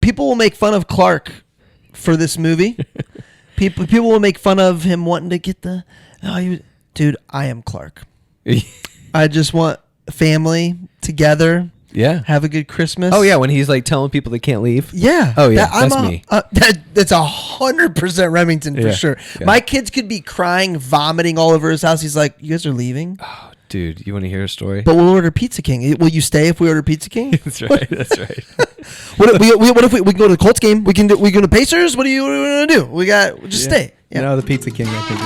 people will make fun of Clark for this movie. People will make fun of him wanting to get dude, I am Clark. I just want family together. Yeah. Have a good Christmas. Oh, yeah. When he's like telling people they can't leave. Yeah. Oh, yeah. That's me. That's 100% Remington for sure. Yeah. My kids could be crying, vomiting all over his house. He's like, you guys are leaving? Oh, dude. You want to hear a story? But we'll order Pizza King. Will you stay if we order Pizza King? That's right. That's right. What if we can go to the Colts game? We go to Pacers? What do you want to do? Just stay. Yeah. No, the Pizza King, I think, is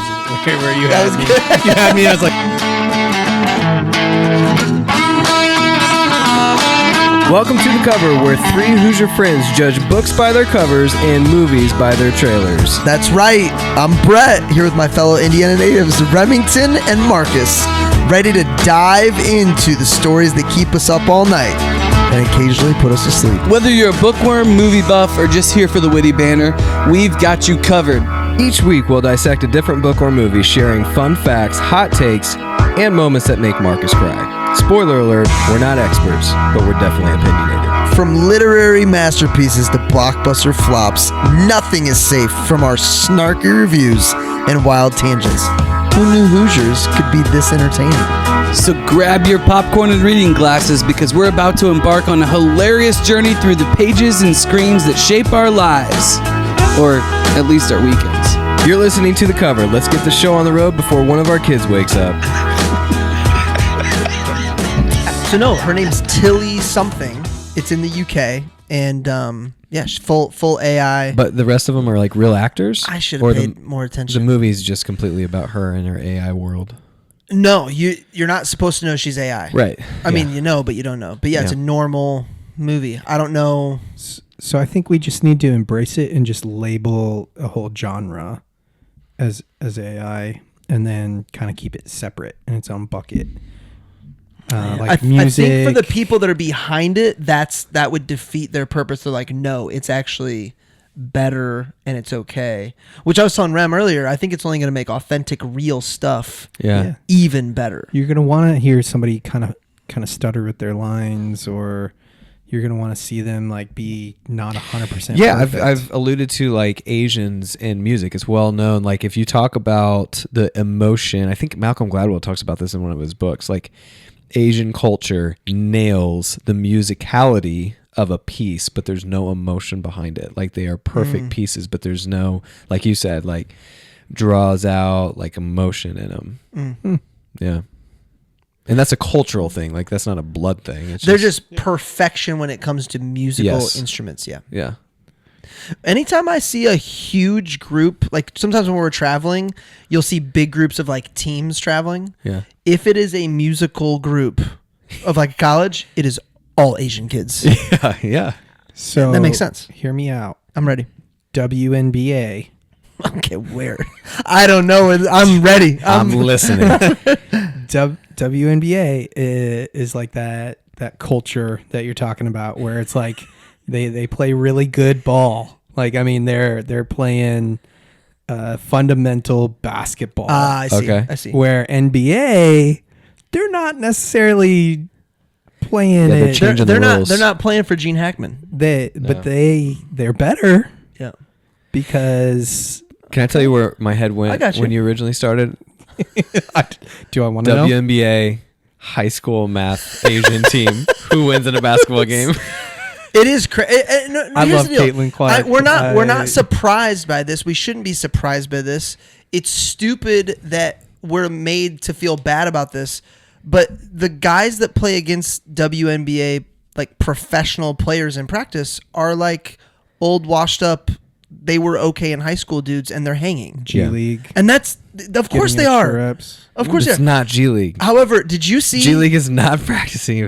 where you had me. Good. You had me. I was like... Welcome to The Cover, where three Hoosier friends judge books by their covers and movies by their trailers. That's right. I'm Brett, here with my fellow Indiana natives, Remington and Marcus, ready to dive into the stories that keep us up all night and occasionally put us to sleep. Whether you're a bookworm, movie buff, or just here for the witty banner, we've got you covered. Each week, we'll dissect a different book or movie, sharing fun facts, hot takes, and moments that make Marcus cry. Spoiler alert, we're not experts, but we're definitely opinionated. From literary masterpieces to blockbuster flops, nothing is safe from our snarky reviews and wild tangents. Who knew Hoosiers could be this entertaining? So grab your popcorn and reading glasses because we're about to embark on a hilarious journey through the pages and screens that shape our lives. Or at least our weekends. You're listening to The Cover. Let's get the show on the road before one of our kids wakes up. So no, her name's Tilly something. It's in the UK, and she's full AI. But the rest of them are like real actors? I should have paid more attention. The movie's just completely about her and her AI world. No, you're not supposed to know she's AI. Right. I mean, you know, but you don't know. But yeah, it's a normal movie. I don't know. So I think we just need to embrace it and just label a whole genre as AI, and then kind of keep it separate in its own bucket. Like music. I think for the people that are behind it, that would defeat their purpose. They're like, no, it's actually better and it's okay. Which I was telling Rem earlier, I think it's only going to make authentic, real stuff even better. You're going to want to hear somebody kind of stutter with their lines, or you're going to want to see them like be not 100% Yeah, perfect. I've alluded to like Asians in music. It's well known. Like if you talk about the emotion, I think Malcolm Gladwell talks about this in one of his books, like Asian culture nails the musicality of a piece, but there's no emotion behind it. Like they are perfect pieces, but there's no, like you said, like draws out like emotion in them. Yeah. And that's a cultural thing. Like that's not a blood thing. They're just perfection when it comes to musical instruments. Yeah. Yeah. Anytime I see a huge group, like sometimes when we're traveling, you'll see big groups of like teams traveling. Yeah. If it is a musical group of like college, it is all Asian kids. Yeah. Yeah. So that makes sense. Hear me out. I'm ready. WNBA. Okay, where? I don't know. I'm ready. I'm listening. WNBA is like that culture that you're talking about, where it's like they play really good ball. Like I mean, they're playing fundamental basketball. I see. Okay. I see. Where NBA, they're not necessarily playing they're it. changing They're the not. rules. They're not playing for Gene Hackman. But they're better. Yeah. Because Can I tell you where my head I went got you. when you originally started? do I want to know? WNBA high school math Asian team. Who wins in a basketball game? It is crazy. I love Caitlin Clark. We're not surprised by this. We shouldn't be surprised by this. It's stupid that we're made to feel bad about this. But the guys that play against WNBA, like professional players in practice, are like old, washed up. They were okay in high school dudes, and they're hanging. G League. And that's, of course they are. Reps. Of course they It's are. not G League. However, did you see? G League is not practicing.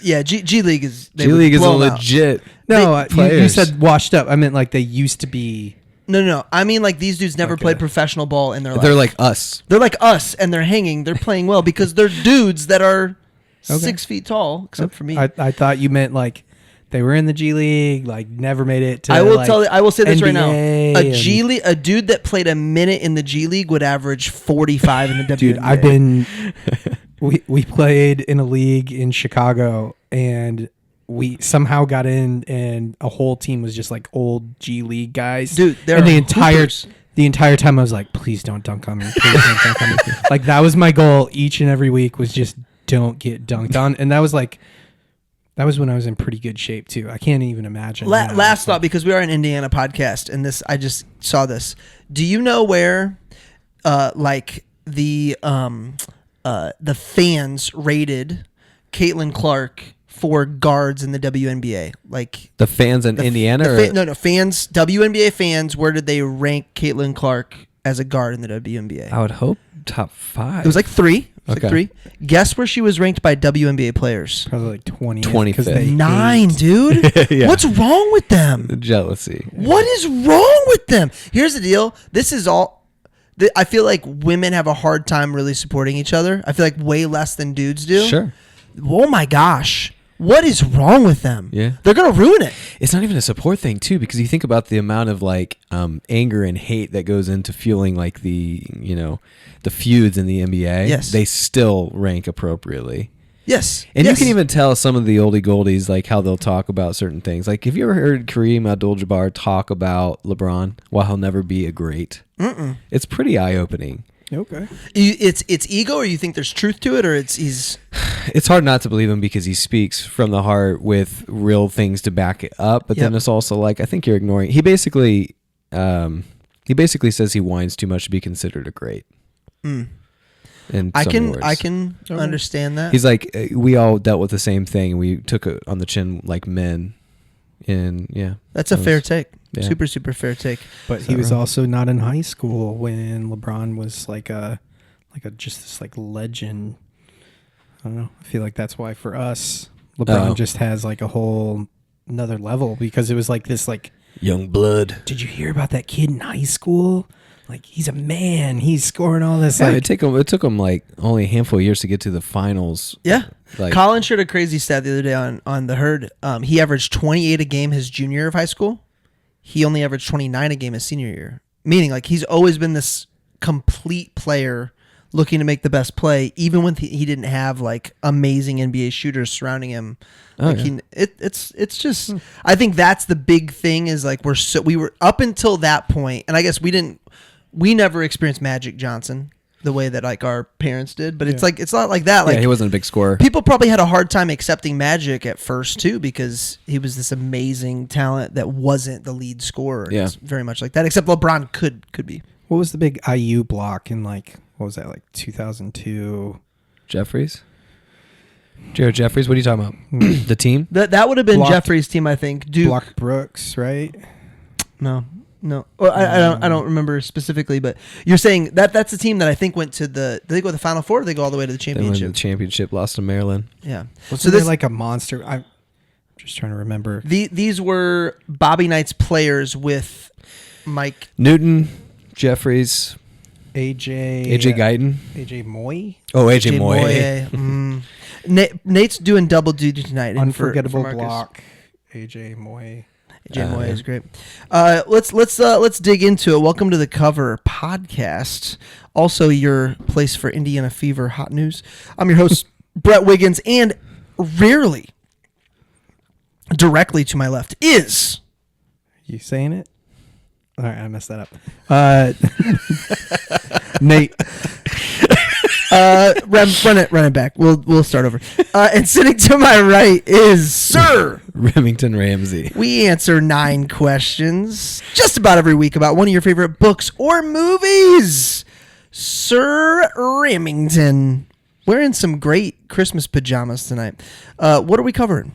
Yeah, G League is. G League is a legit. No, you players. said washed up. I meant like they used to be. No. I mean, like these dudes never played professional ball in their life. They're like us. They're like us, and they're hanging. They're playing well because they're dudes that are 6 feet tall, except for me. I thought you meant like they were in the G League, like never made it to. I will say this right now: NBA a dude that played a minute in the G League would average 45 in the WNBA. Dude, I've been. We played in a league in Chicago, and we somehow got in, and a whole team was just like old G League guys. Dude, they're and hoopers. the entire time I was like, please don't dunk on me. Please don't dunk on me. Like that was my goal each and every week, was just don't get dunked on. And that was when I was in pretty good shape too. I can't even imagine. now. Last thought, because we are an Indiana podcast, and I just saw this. Do you know where, like the fans rated Caitlin Clark for guards in the WNBA? Like The fans in Indiana? Fans, WNBA fans, where did they rank Caitlin Clark as a guard in the WNBA? I would hope top 5. It was like 3. Okay. Guess where she was ranked by WNBA players? Probably like 20. 25th. 9, dude. Yeah. What's wrong with them? The jealousy. What is wrong with them? Here's the deal. This is all. I feel like women have a hard time really supporting each other. I feel like way less than dudes do. Sure. Oh my gosh. What is wrong with them? Yeah. They're going to ruin it. It's not even a support thing too, because you think about the amount of like anger and hate that goes into fueling like the feuds in the NBA. Yes. They still rank appropriately. Yes. And Yes. you can even tell some of the oldie goldies like how they'll talk about certain things. Like, have you ever heard Kareem Abdul-Jabbar talk about LeBron while he'll never be a great? Mm-mm. It's pretty eye-opening. Okay. It's ego, or you think there's truth to it, or he's. It's hard not to believe him because he speaks from the heart with real things to back it up. But then Yep. it's also like, I think you're ignoring. He basically says he whines too much to be considered a great. Mm. In I so can many words. I can understand that. He's like, we all dealt with the same thing, and we took it on the chin like men. And yeah, That's a fair take. Yeah. Super, super fair take. But he was also not in high school when LeBron was like a just this like legend. I don't know. I feel like that's why for us, LeBron just has like a whole another level, because it was like this like, young blood. did you hear about that kid in high school? Like, he's a man. He's scoring all this. Yeah, Like, it took him like only a handful of years to get to the finals. Yeah. Like, Colin shared a crazy stat the other day on the herd. He averaged 28 a game his junior year of high school. He only averaged 29 a game his senior year. Meaning, like, he's always been this complete player looking to make the best play, even when he didn't have like amazing NBA shooters surrounding him. Oh, Like yeah. it's just I think that's the big thing, is like we were up until that point, and I guess we never experienced Magic Johnson the way that like our parents did, but it's like it's not like that. Like, yeah, he wasn't a big scorer. people probably had a hard time accepting Magic at first too, because he was this amazing talent that wasn't the lead scorer. Yeah. It's very much like that, except LeBron could be. what was the big IU block in like, what was that, like 2002? Jeffries? Jared Jeffries? What are you talking about? The team? That would have been Blocked- Jeffrey's team, I think. Duke. Block Brooks, right? No. Well, I don't remember specifically, but you're saying that's the team that I think went to did they go to the Final Four, or did they go all the way to the They went to championship? the championship, lost to Maryland. Yeah. Wasn't there like a monster? I'm just trying to remember. These were Bobby Knight's players with Mike. Newton, Jeffries, AJ Guyton. AJ Moy. Oh, AJ Moy. Mm. Nate's doing double duty tonight. Unforgettable for Marcus. block. AJ Moy. AJ Moy is great. Let's dig into it. Welcome to the Cover Podcast, also your place for Indiana Fever hot news. I'm your host Brett Wiggins, and rarely, directly to my left is. You saying it? All right, I messed that up. Nate. Run it back. We'll start over. And sitting to my right is Sir Remington Ramsey. We answer 9 questions just about every week about one of your favorite books or movies. Sir Remington, wearing some great Christmas pajamas tonight. What are we covering?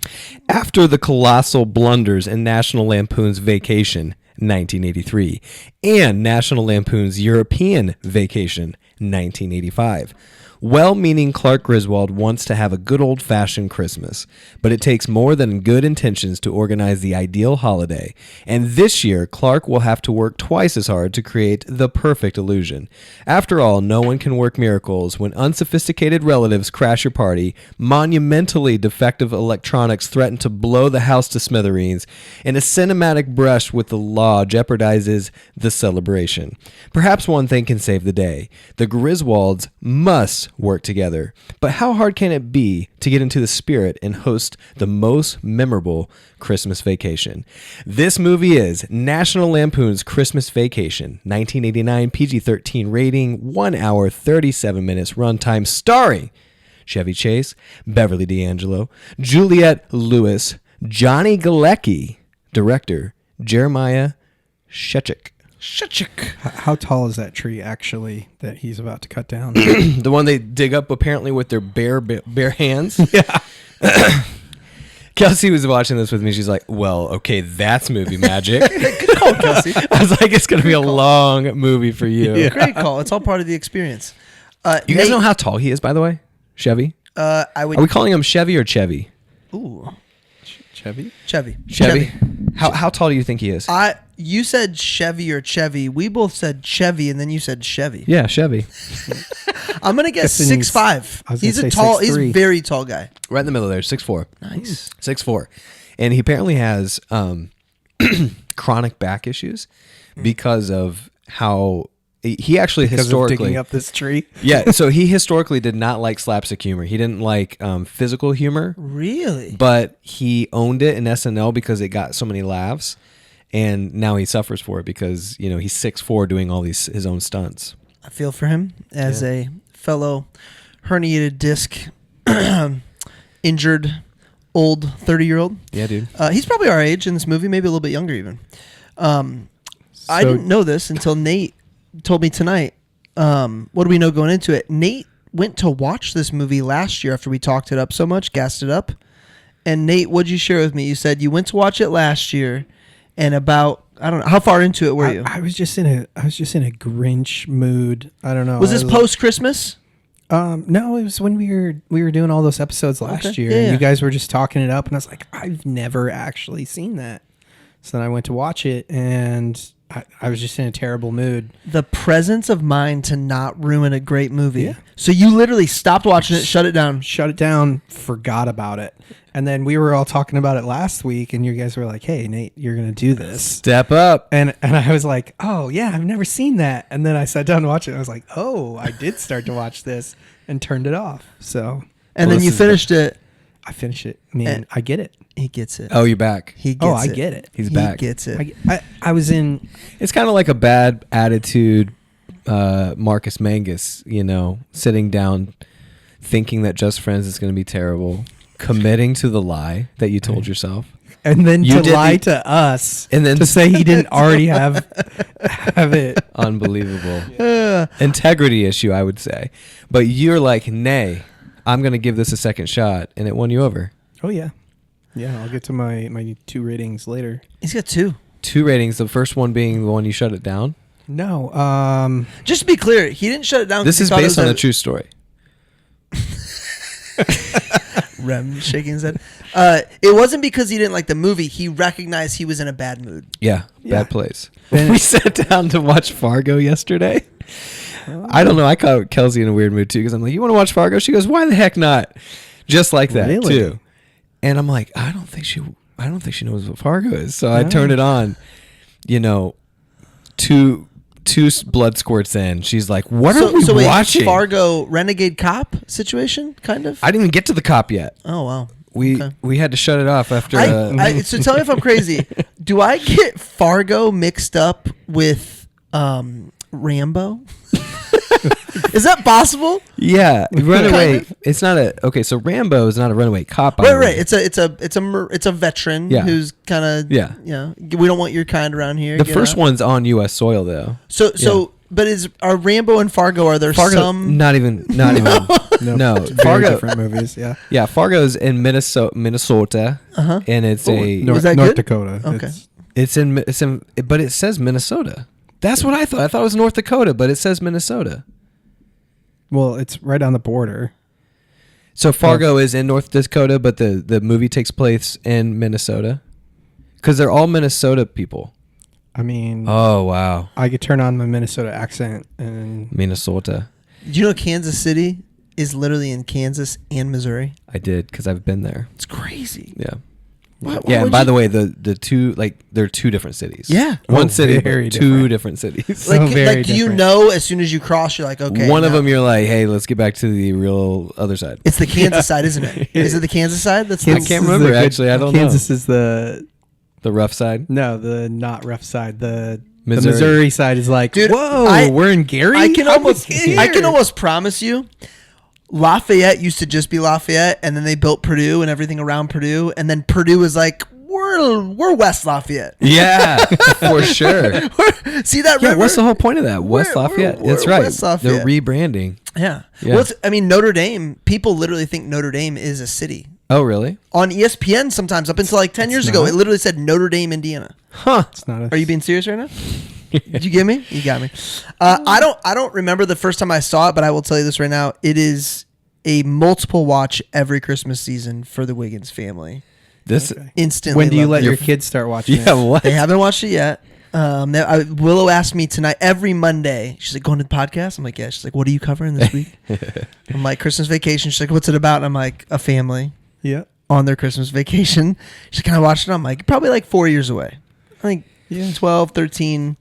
After the colossal blunders in National Lampoon's Vacation, 1983, and National Lampoon's European Vacation, 1985. Well-meaning Clark Griswold wants to have a good old-fashioned Christmas, but it takes more than good intentions to organize the ideal holiday, and this year Clark will have to work twice as hard to create the perfect illusion. After all, no one can work miracles when unsophisticated relatives crash your party, monumentally defective electronics threaten to blow the house to smithereens, and a cinematic brush with the law jeopardizes the celebration. Perhaps one thing can save the day. The Griswolds must work together. But how hard can it be to get into the spirit and host the most memorable Christmas vacation? This movie is National Lampoon's Christmas Vacation, 1989, PG-13 rating, 1 hour, 37 minutes runtime, starring Chevy Chase, Beverly D'Angelo, Juliette Lewis, Johnny Galecki, director Jeremiah Shechik. How tall is that tree actually that he's about to cut down? The one they dig up apparently with their bare hands. Yeah. Kelsey was watching this with me. She's like, well, okay, that's movie magic. Good call, Kelsey. I was like, it's going to be a long movie for you. Yeah. Great call. It's all part of the experience. You guys know how tall he is, by the way? Chevy? I would. Are we calling him Chevy or Chevy? Ooh, Chevy? Chevy. How tall do you think he is? You said Chevy or Chevy. We both said Chevy, and then you said Chevy. Yeah, Chevy. I'm gonna guess Guessing 6'5". He's gonna a say tall. 6'3". He's a very tall guy. Right in the middle there, 6'4". Nice. 6'4". And he apparently has chronic back issues because of how he actually Because of historically digging up this tree. Yeah, so he historically did not like slapstick humor. He didn't like physical humor, Really? but he owned it in SNL because it got so many laughs, and now he suffers for it because he's 6'4", doing all these his own stunts. I feel for him as a fellow herniated disc, injured, old 30-year-old. Yeah, dude. He's probably our age in this movie, maybe a little bit younger even. I didn't know this until Nate told me tonight. What do we know going into it? Nate went to watch this movie last year after we talked it up so much, gassed it up. And Nate, what'd you share with me? You said you went to watch it last year, and about, I don't know, how far into it were you? I was just in a Grinch mood. I don't know. Was this post Christmas? No, it was when we were doing all those episodes last Okay. year. Yeah, And yeah. you guys were just talking it up, and I was like, I've never actually seen that. So then I went to watch it, and I was just in a terrible mood. The presence of mind to not ruin a great movie. Yeah. So you literally stopped watching it, shut it down. Shut it down, forgot about it. And then we were all talking about it last week, and you guys were like, hey, Nate, you're going to do this. Step up. And I was like, oh, yeah, I've never seen that. And then I sat down to watch it, and I was like, oh, I did start to watch this, and turned it off. So And Well, then you this is finished it. I finished it. Man, And- I get it. He gets it. Oh, you're back. He gets Oh, I it. get it. He's He back. gets it. I was in... It's kind of like a bad attitude Marcus Mangus, sitting down thinking that Just Friends is going to be terrible, committing to the lie that you told yourself. And then You to did lie the- to us, And then to say he didn't already have it. Unbelievable. Integrity issue, I would say. But you're like, nay, I'm going to give this a second shot, and it won you over. Oh, yeah. Yeah, I'll get to my 2 ratings later. He's got 2. 2 ratings, the first one being the one you shut it down. No, Just to be clear, he didn't shut it down. This is because he based thought on it a was true story. Rem shaking his head. It wasn't because he didn't like the movie. He recognized he was in a bad mood. Yeah, Yeah. bad place. Then- We sat down to watch Fargo yesterday. I don't know. I caught Kelsey in a weird mood too because I'm like, "You want to watch Fargo?" She goes, "Why the heck not?" Just like that Really? too. And I'm like, I don't think she knows what Fargo is. So I No. turned it on. Two blood squirts in. She's like, "What are we wait, watching?" Fargo renegade cop situation, kind of. I didn't even get to the cop yet. Oh wow. We Okay. we had to shut it off after. So tell me if I'm crazy. Do I get Fargo mixed up with Rambo? Is that possible? Yeah, runaway. Kind of. It's not so Rambo is not a runaway cop. by the Right. way. It's a veteran Yeah. who's kind of we don't want your kind around here. The get first out. one's on U.S. soil though. But are Rambo and Fargo? Are there Fargo, some? not even. No, Very Fargo. different movies. Yeah, Yeah, Fargo's in Minnesota, and it's Was that North good? Dakota. Okay. it's in, but it says Minnesota. That's what I thought. I thought it was North Dakota, but it says Minnesota. Well, it's right on the border. So Fargo is in North Dakota, but the movie takes place in Minnesota, because they're all Minnesota people. I mean, Oh wow, I could turn on my Minnesota accent and Minnesota. Do you know Kansas City is literally in Kansas and Missouri? I did because I've been there. It's crazy. Yeah. Why Yeah, and would by you- the way, the two, like, they're two different cities. Yeah. One Oh, city, very but two different. different cities. So very do you different. know as soon as you cross, you're like, okay. One of now- them, you're like, hey, let's get back to the real other side. It's the Kansas side, isn't it? Is it the Kansas side? That's I the, can't remember, actually. I don't know. Kansas is the The rough side. the not rough side. The Missouri. Missouri side is like, Dude, whoa, we're in Gary. I can How we almost, get here? I can almost promise you, Lafayette used to just be Lafayette, and then they built Purdue and everything around Purdue, and then Purdue was like, we're West Lafayette. Yeah, for sure. See that Yeah, river? what's the whole point of that? West We're- Lafayette. we're That's right. West Lafayette. They're rebranding. Yeah. Yeah. Well, I mean, Notre Dame, people literally think Notre Dame is a city. Oh, really? On ESPN sometimes, up until like 10 years ago, not. it literally said Notre Dame, Indiana. Huh. It's not. Are you being serious right now? Did you get me? You got me. I don't remember the first time I saw it, but I will tell you this right now. It is a multiple watch every Christmas season for the Wiggins family. This. Okay. Instantly. When do you love let it. your kids start watching Yeah. it? What? They haven't watched it yet. Willow asked me tonight, every Monday, she's like, going to the podcast? I'm like, yeah. She's like, what are you covering this week? I'm like, Christmas vacation. She's like, what's it about? And I'm like, a family Yeah. on their Christmas vacation. She's like, can I watch it? I'm like, probably like 4 years away. I think 12, 13.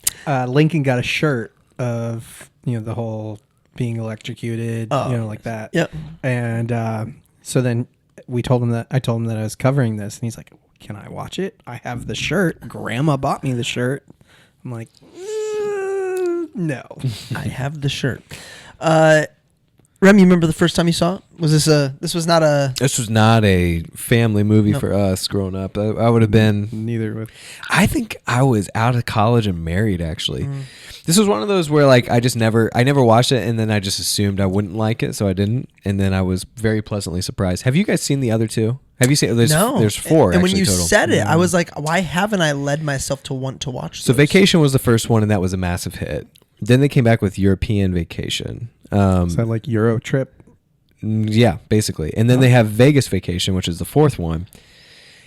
Lincoln got a shirt of the whole being electrocuted, Oh. like that. Yep. And so then I told him that I was covering this, and he's like, "Can I watch it? I have the shirt. Grandma bought me the shirt." I'm like, "No." I have the shirt. Rem, you remember the first time you saw it? This was not a family movie No. for us growing up. I would have been. Neither with. I think I was out of college and married, actually. Mm. This was one of those where, like, I never watched it, and then I just assumed I wouldn't like it, so I didn't. And then I was very pleasantly surprised. Have you guys seen the other two? Have you seen? There's 4. And when actually, you total. said it, I was like, why haven't I led myself to want to watch So those? Vacation was the first one, and that was a massive hit. Then they came back with European Vacation. Is that like Euro trip? Yeah, basically. And then they have Vegas Vacation, which is the fourth one.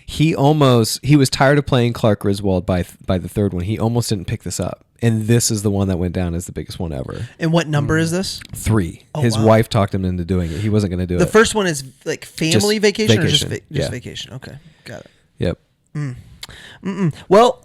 He was tired of playing Clark Griswold by the third one. He almost didn't pick this up. And this is the one that went down as the biggest one ever. And what number is this? 3. Oh, His wow. wife talked him into doing it. He wasn't going to do The it. first one is like family vacation, or just vacation, just yeah. vacation? Okay, got it. Yep. Well,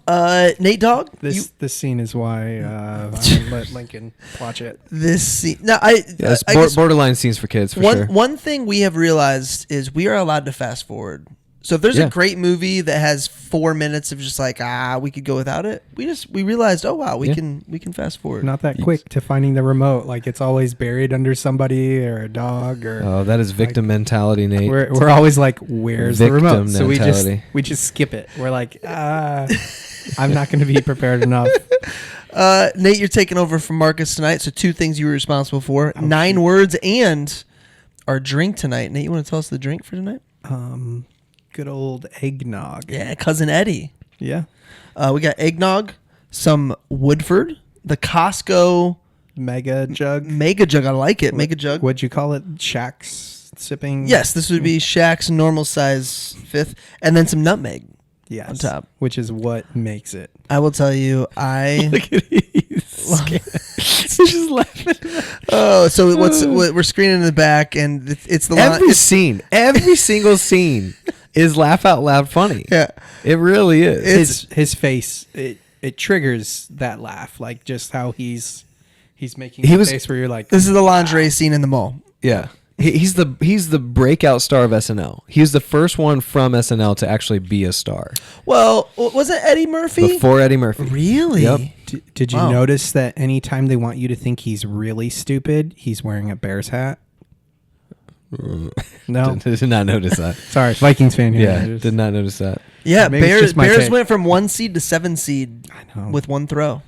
Nate Dogg, This scene is why I let Lincoln watch it. this scene. No, Yeah, it's I guess borderline scenes for kids, for one sure. one thing we have realized is we are allowed to fast forward. So if there's Yeah. a great movie that has 4 minutes of just like we could go without it, we realized, oh wow, we Yeah. can fast forward. Not that quick to finding the remote. Like it's always buried under somebody or a dog or. Oh, that is victim mentality, Nate. We're always like, where's the Victim remote? So mentality. we just skip it. We're like, I'm not going to be prepared enough. Nate, you're taking over from Marcus tonight. So 2 things you were responsible for: 9 words and our drink tonight. Nate, you want to tell us the drink for tonight? Good old eggnog. Yeah, cousin Eddie. Yeah. We got eggnog, some Woodford, the Costco Mega jug. Mega Jug. I like it. Mega Jug. What'd you call it? Shaq's sipping. Yes, this would be Shaq's normal size 5th, and then some nutmeg. Yes. on top. Which is what makes it. I will tell you, Look at He's just laughing. Oh, so we're screening in the back, and it's the line. Every single scene is laugh out loud funny. Yeah, It really is. His face it triggers that laugh, like just how he's making He a was- face where you're like, this is the lingerie scene in the mall. Yeah. He's the breakout star of SNL. He was the first one from SNL to actually be a star. Well, was it Eddie Murphy? Before Eddie Murphy. Really? Yep. Did you Wow. notice that anytime they want you to think he's really stupid, he's wearing a Bears hat? No, Did not notice that. sorry, Vikings fan here. Yeah, did not notice that. Yeah, Maybe it's just my Bears take. went from 1 seed to 7 seed I know. with one throw.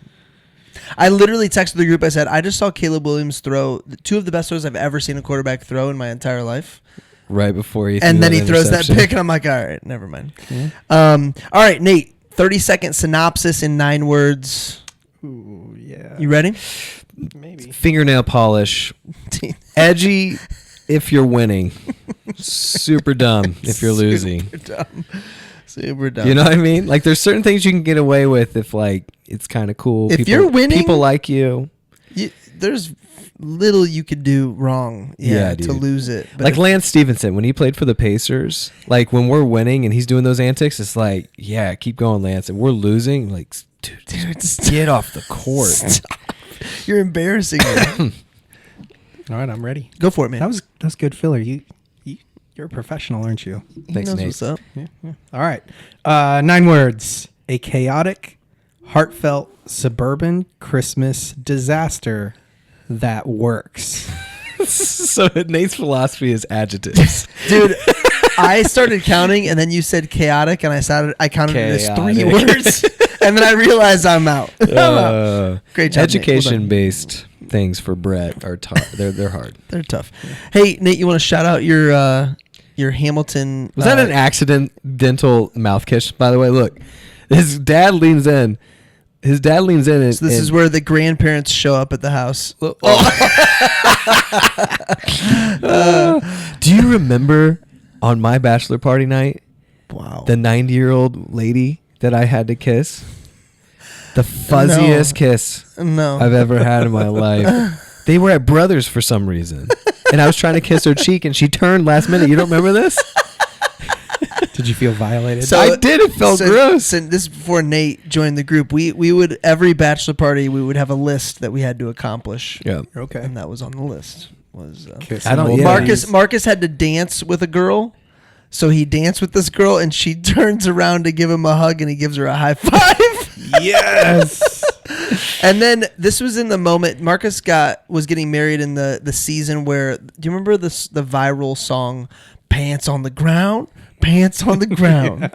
I literally texted the group. I said, I just saw Caleb Williams throw 2 of the best throws I've ever seen a quarterback throw in my entire life. Right before he And threw then he that throws that interception. pick, and I'm like, all right, never mind. Yeah. All right, Nate, 30-second synopsis in 9 words. Ooh, yeah. You ready? Maybe. Fingernail polish. Edgy if you're winning. Super dumb if you're losing. Super dumb. Super dumb. You know what I mean? Like, there's certain things you can get away with if, like, it's kind of cool. If you're winning- people like you. there's little you could do wrong, Yeah, to dude. lose it. But Like Lance Stevenson, when he played for the Pacers, like when we're winning and he's doing those antics, it's like, yeah, keep going, Lance. And we're losing, like, dude, just get off the court. Stop. You're embarrassing me. All right, I'm ready. Go for it, man. That's good filler. You're a professional, aren't you? He Thanks, knows Nate. what's up. Yeah. All right. 9 words. A chaotic, heartfelt, suburban Christmas disaster that works. So Nate's philosophy is adjectives. Dude, I started counting, and then you said chaotic, and I counted it as 3 Chaotic. words, and then I realized I'm out. Great job, Nate. Well done. Education-based things for Brett are tough. They're hard. They're tough. Hey, Nate, you want to shout out your Hamilton? Was that an accidental mouth kiss, by the way? Look, his dad leans in. And, So this is where the grandparents show up at the house. Do you remember on my bachelor party night, Wow. the 90-year-old lady that I had to kiss? The fuzziest kiss No. I've ever had in my life. They were at Brothers for some reason. And I was trying to kiss her cheek, and she turned last minute. You don't remember this? Did you feel violated? So- I did. It felt gross. So this is before Nate joined the group. We would, every bachelor party, we would have a list that we had to accomplish. Yeah. okay. And that was on the list. I don't- yeah. Marcus had to dance with a girl. So he danced with this girl, and she turns around to give him a hug, and he gives her a high five. Yes. And then this was in the moment Marcus was getting married in the season where, do you remember the viral song "Pants on the Ground"? Pants on the ground.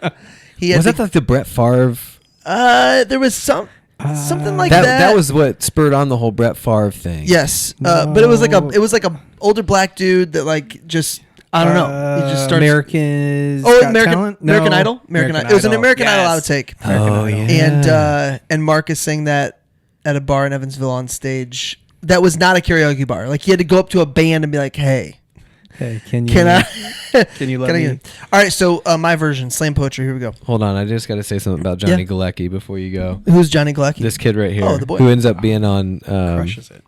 He had Was that like the Brett Favre? there was something like that. That was what spurred on the whole Brett Favre thing. Yes, but it was like a older black dude that like just I don't know. He just started American Idol. It was an American Idol outtake. Oh, yeah. And Marcus sang that at a bar in Evansville on stage. That was not a karaoke bar. Like he had to go up to a band and be like, "Hey, can you let me?" All right, so my version, slam poetry. Here we go. Hold on, I just got to say something about Johnny Galecki before you go. Who's Johnny Galecki? This kid right here, Oh, the boy. who ends up being on Crushes it.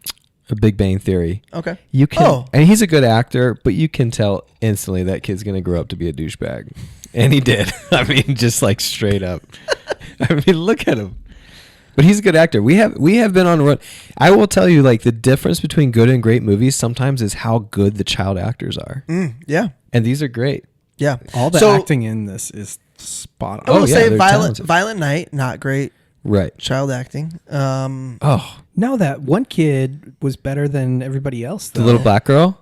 A Big Bang Theory. Okay. You can, Oh. and he's a good actor, but you can tell instantly that kid's gonna grow up to be a douchebag, and he did. I mean, just like straight up. I mean, look at him. But he's a good actor. We have been on a run. I will tell you, like the difference between good and great movies sometimes is how good the child actors are, Yeah. and these are great. Yeah. All the So, acting in this is spot I on. will yeah, say they're Violent talented. Night, not great Right. child acting. Oh, No, that one kid was better than everybody else. the Though. little black girl.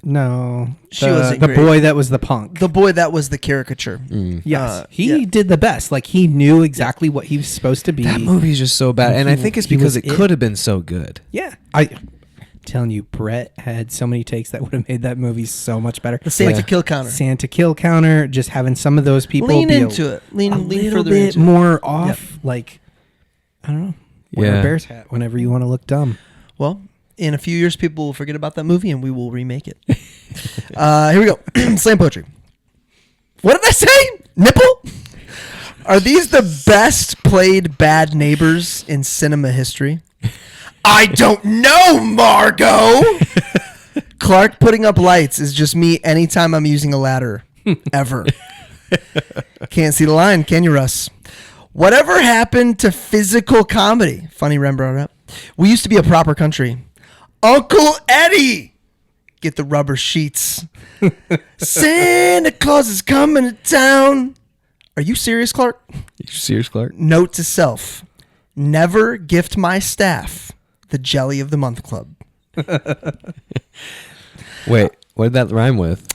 No, She wasn't the great. boy that was the punk. The boy that was the caricature. Yes, yeah. he did the best. Like he knew exactly what he was supposed to be. That movie is just so bad, and I think it's He because was it it. could have been so good. Yeah, I'm telling you, Brett had so many takes that would have made that movie so much better. The Santa Yeah. kill counter. Santa kill counter, just having some of those people Lean be into it. Lean a little further bit into it. more off. Like I don't know, wear Yeah. a Bears hat whenever you want to look dumb. Well, in a few years, people will forget about that movie, and we will remake it. Here we go. Slam poetry. What did I say? Nipple? Are these the best played bad neighbors in cinema history? I don't know, Margot. Clark putting up lights is just me anytime I'm using a ladder. Ever. Can't see the line, can you, Russ? Whatever happened to physical comedy? Funny Rembrandt up. We used to be a proper country. Uncle Eddie! Get the rubber sheets. Santa Claus is coming to town. Are you serious, Clark? You serious, Clark? Note to self. Never gift my staff the Jelly of the Month Club. Wait, what did that rhyme with?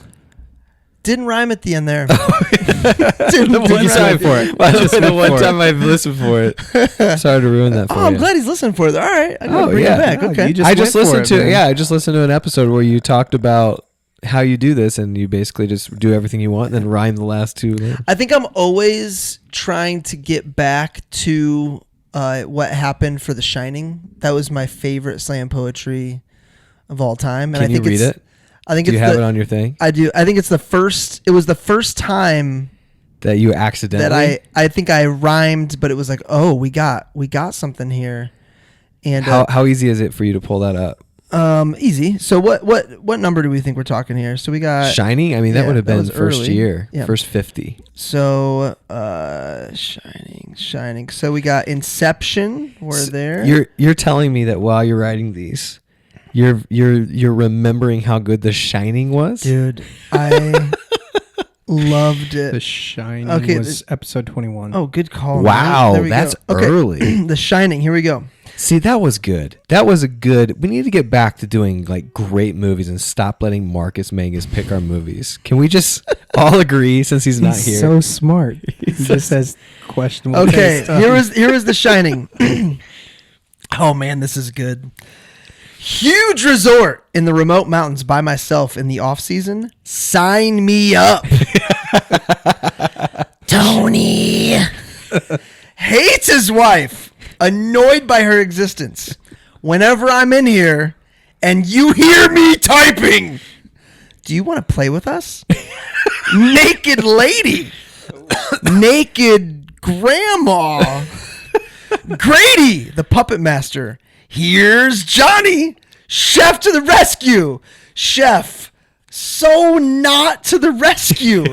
Didn't rhyme at the end there. The one just time went for it. By the way, Just the went one for it. time I've listened for it. Sorry to ruin that for Oh, I'm you. glad he's listening for it. All right. I'm going Oh, to bring yeah. it back. No, Okay. you just I just went for listened it, to man. I just listened to an episode where you talked about how you do this, and you basically just do everything you want and then rhyme the last two. I think I'm always trying to get back to what happened for The Shining. That was my favorite slam poetry of all time. And Can I think you read it? I think Do you it's have it on your thing I do. I think it's it was the first time that you accidentally? that I think I rhymed, but it was like, oh, we got something here. And How easy is it for you to pull that up? easy. So what number do we think we're talking here? So we got Shining? I mean, that would have that been was first early. year. Yeah. First 50. So Shining. So we got Inception. We're there. You're telling me that while you're writing these, you're remembering how good The Shining was? Dude, I loved it. The Shining Okay, was episode 21. Oh, good call. Wow, man. There we that's go. Okay. early. The Shining. Here we go. See, that was good. That was a good. We need to get back to doing like great movies and stop letting Marcus Mangus pick our movies. Can we just all agree since he's not here? so smart. He just says questionable. Okay, taste. here was The Shining. Oh man, this is good. Huge resort in the remote mountains by myself in the off season. Sign me up. Tony hates his wife, annoyed by her existence. Whenever I'm in here and you hear me typing, do you want to play with us? Naked lady. Naked grandma. Grady, the puppet master. Here's Johnny, chef to the rescue. Chef, so not to the rescue.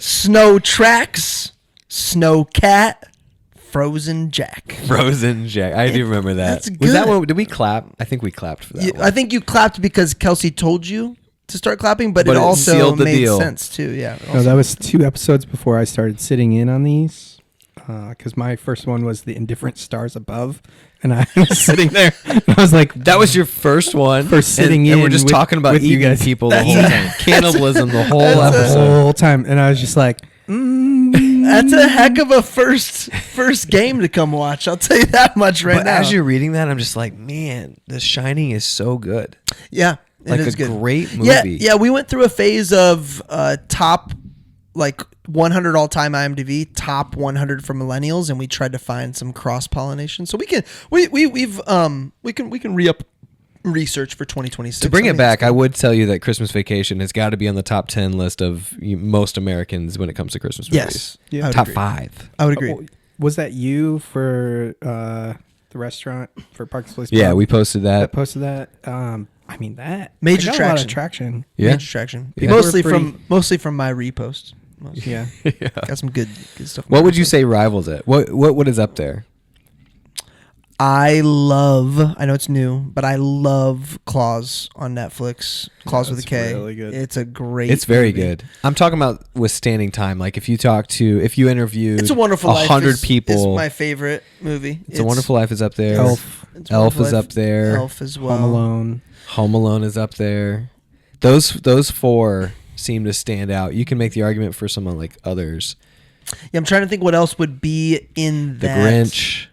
Snow tracks, snow cat, frozen Jack. Frozen Jack. I do remember that. That's Was that good. one? Did we clap? I think we clapped for that one. I think you clapped because Kelsey told you to start clapping, but But it it also sealed the made deal. sense too. Yeah. No, that was 2 episodes before I started sitting in on these. Because my first one was the Indifferent Stars Above, and I was sitting there. And I was like, That was your first one. For sitting and in we're just with- talking about with you eating guys. people the whole time. Cannibalism the whole the episode. whole time, and I was just like, That's a heck of a first game to come watch. I'll tell you that much right But now. as you're reading that, I'm just like, man, The Shining is so good. Yeah, it Like is a good. great Yeah, movie. yeah. We went through a phase of top like 100 all time IMDb, top 100 for millennials, and we tried to find some cross pollination. So we can we can re-up research for 2026. To bring I it think back, it's I would tell you that Christmas Vacation has got to be on the top 10 list of most Americans when it comes to Christmas good. movies. Yes, Yeah. I would Top agree. 5. I would agree. Oh, was that you for the restaurant for Parks Place? Yeah, Pub we posted that that. posted that. I mean that Major I got a lot of traction. traction. Yeah. Major traction. Yeah. Mostly We're mostly from my repost. Yeah. Got some good stuff. What would you say rivals it? What is up there? I know it's new, but I love Claws on Netflix. Claws with a it's K. really good. It's a great It's very movie. good. I'm talking about withstanding time. Like if you interviewed It's a Wonderful Life. 100 is people. my favorite movie. It's a Wonderful Life is up there. Elf, it's Elf Wonderful is Life. up there. Elf as well. Home Alone. Home Alone is up there. Those 4 seem to stand out. You can make the argument for someone like others. Yeah, I'm trying to think what else would be in The that. Grinch.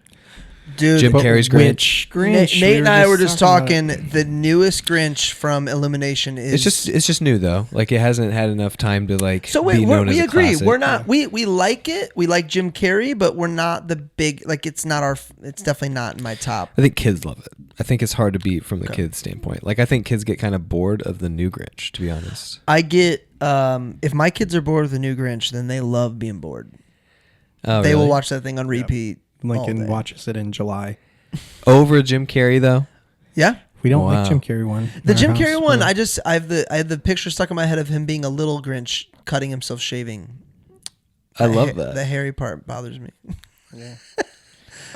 Dude. Jim Carrey's Which Grinch? Nate and I were just talking talking. The newest Grinch from Illumination is. It's just new though. Like it hasn't had enough time to like So be known as we a agree. classic. We're not. We like it. We like Jim Carrey, but we're not the big. Like it's not our. It's definitely not in my top. I think kids love it. I think it's hard to beat from the kids' standpoint. Like I think kids get kind of bored of the new Grinch, to be honest. I get. If my kids are bored with the new Grinch, then they love being bored. Oh, They really? will watch that thing on repeat. all Lincoln day. watches it in July. Over Jim Carrey though. Yeah. We don't Wow. like Jim Carrey one. The in Jim our Carrey house, one, but- I have the picture stuck in my head of him being a little Grinch cutting himself shaving. I love that. The hairy part bothers me.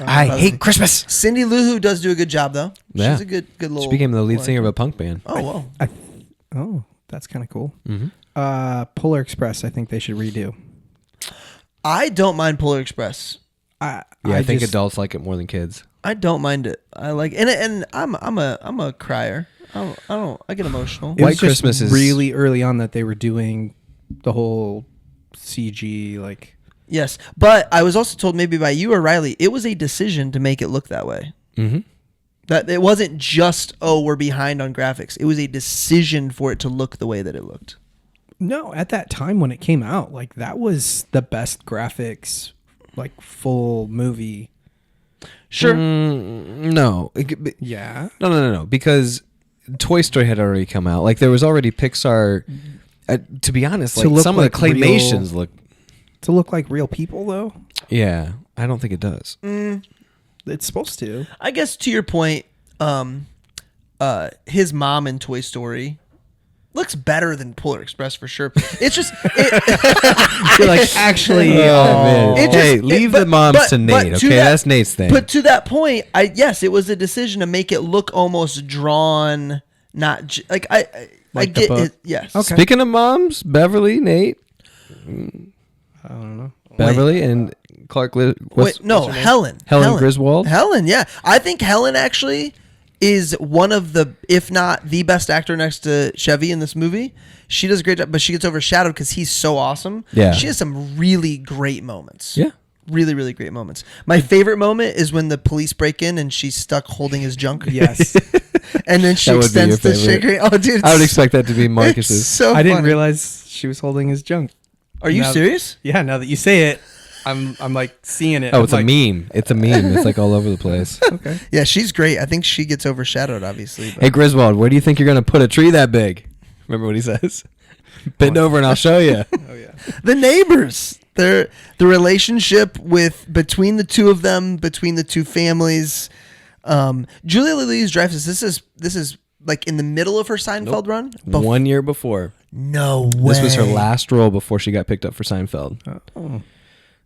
I hate Christmas. Cindy Lou Who does do a good job though. Yeah. She's a good little. She became the lead singer of a punk band. Oh well. Oh, that's kind of cool. Mm-hmm. Polar Express, I think they should redo. I don't mind Polar Express. Yeah, I think adults like it more than kids. I don't mind it. I like and I'm a crier. I get emotional. It White was just Christmas is- really early on that they were doing the whole CG like. Yes, but I was also told maybe by you or Riley, it was a decision to make it look that way. Mm-hmm. That it wasn't just we're behind on graphics. It was a decision for it to look the way that it looked. No, at that time when it came out, like that was the best graphics, like full movie. Sure. No. Yeah. No. Because Toy Story had already come out. Like there was already Pixar. To be honest, To like look some like of the claymations real- look. To look like real people though. Yeah, I don't think it does. It's supposed to. I guess to your point, his mom in Toy Story looks better than Polar Express for sure. It's just You're like, actually, man. It just- Hey, leave the moms to Nate, okay? That's Nate's thing. But to that point, yes, it was a decision to make it look almost drawn, not like I Like the get book? it. Yes. Okay. Speaking of moms, Beverly, Nate, I don't know. Beverly, and Clark. Wait, no, Helen. Helen Griswold? Helen, yeah. I think Helen actually is one of the, if not the best actor next to Chevy in this movie. She does a great job, but she gets overshadowed because he's so awesome. Yeah. She has some really great moments. Yeah. Really, really great moments. My favorite moment is when the police break in and she's stuck holding his junk. Yes. And then she That would be extends your the favorite. shaker. Oh, dude. I would expect that to be It's Marcus's. so I didn't funny. realize she was holding his junk. Are you Now- serious? Yeah, now that you say it, I'm like seeing it. Oh, I'm it's like, a meme. It's a meme. It's like all over the place. Okay. Yeah, she's great. I think she gets overshadowed, obviously. But Hey, Griswold, where do you think you're going to put a tree that big? Remember what he says? Bend over and I'll show you. Oh yeah. the neighbors, the relationship between the two of them, between the two families. Julia Louis-Dreyfus. This is like in the middle of her Seinfeld run. 1 year before. No way. This was her last role before she got picked up for Seinfeld. Oh.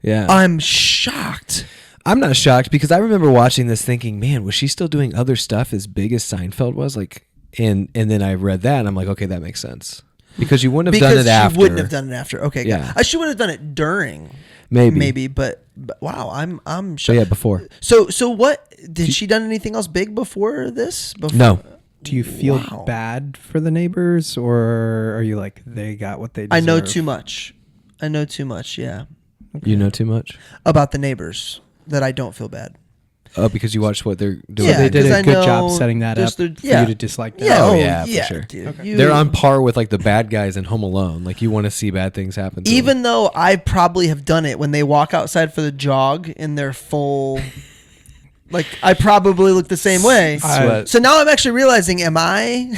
Yeah. I'm shocked. I'm not shocked because I remember watching this thinking, man, was she still doing other stuff as big as Seinfeld was? Like, and then I read that and I'm like, okay, that makes sense. Because you wouldn't have done it after. She wouldn't have done it after. Okay. Yeah. She would have done it during. Maybe. But wow, I'm So shocked. yeah, before. So what did she done anything else big before this? No. Do you feel Wow. bad for the neighbors, or are you like they got what they deserve? I know too much. Yeah, You know too much? about the neighbors that I don't feel bad. Oh, because you watched what they're doing. Yeah, They did 'cause a I good know job setting that up just for the- yeah. you to dislike that. Yeah, Oh, oh yeah, yeah, for sure. dude. Okay. You- They're on par with like the bad guys in Home Alone. Like you want to see bad things happen to Even them. though I probably have done it when they walk outside for the jog in their full, like I probably look the same way. Sweat. So now I'm actually realizing, am I?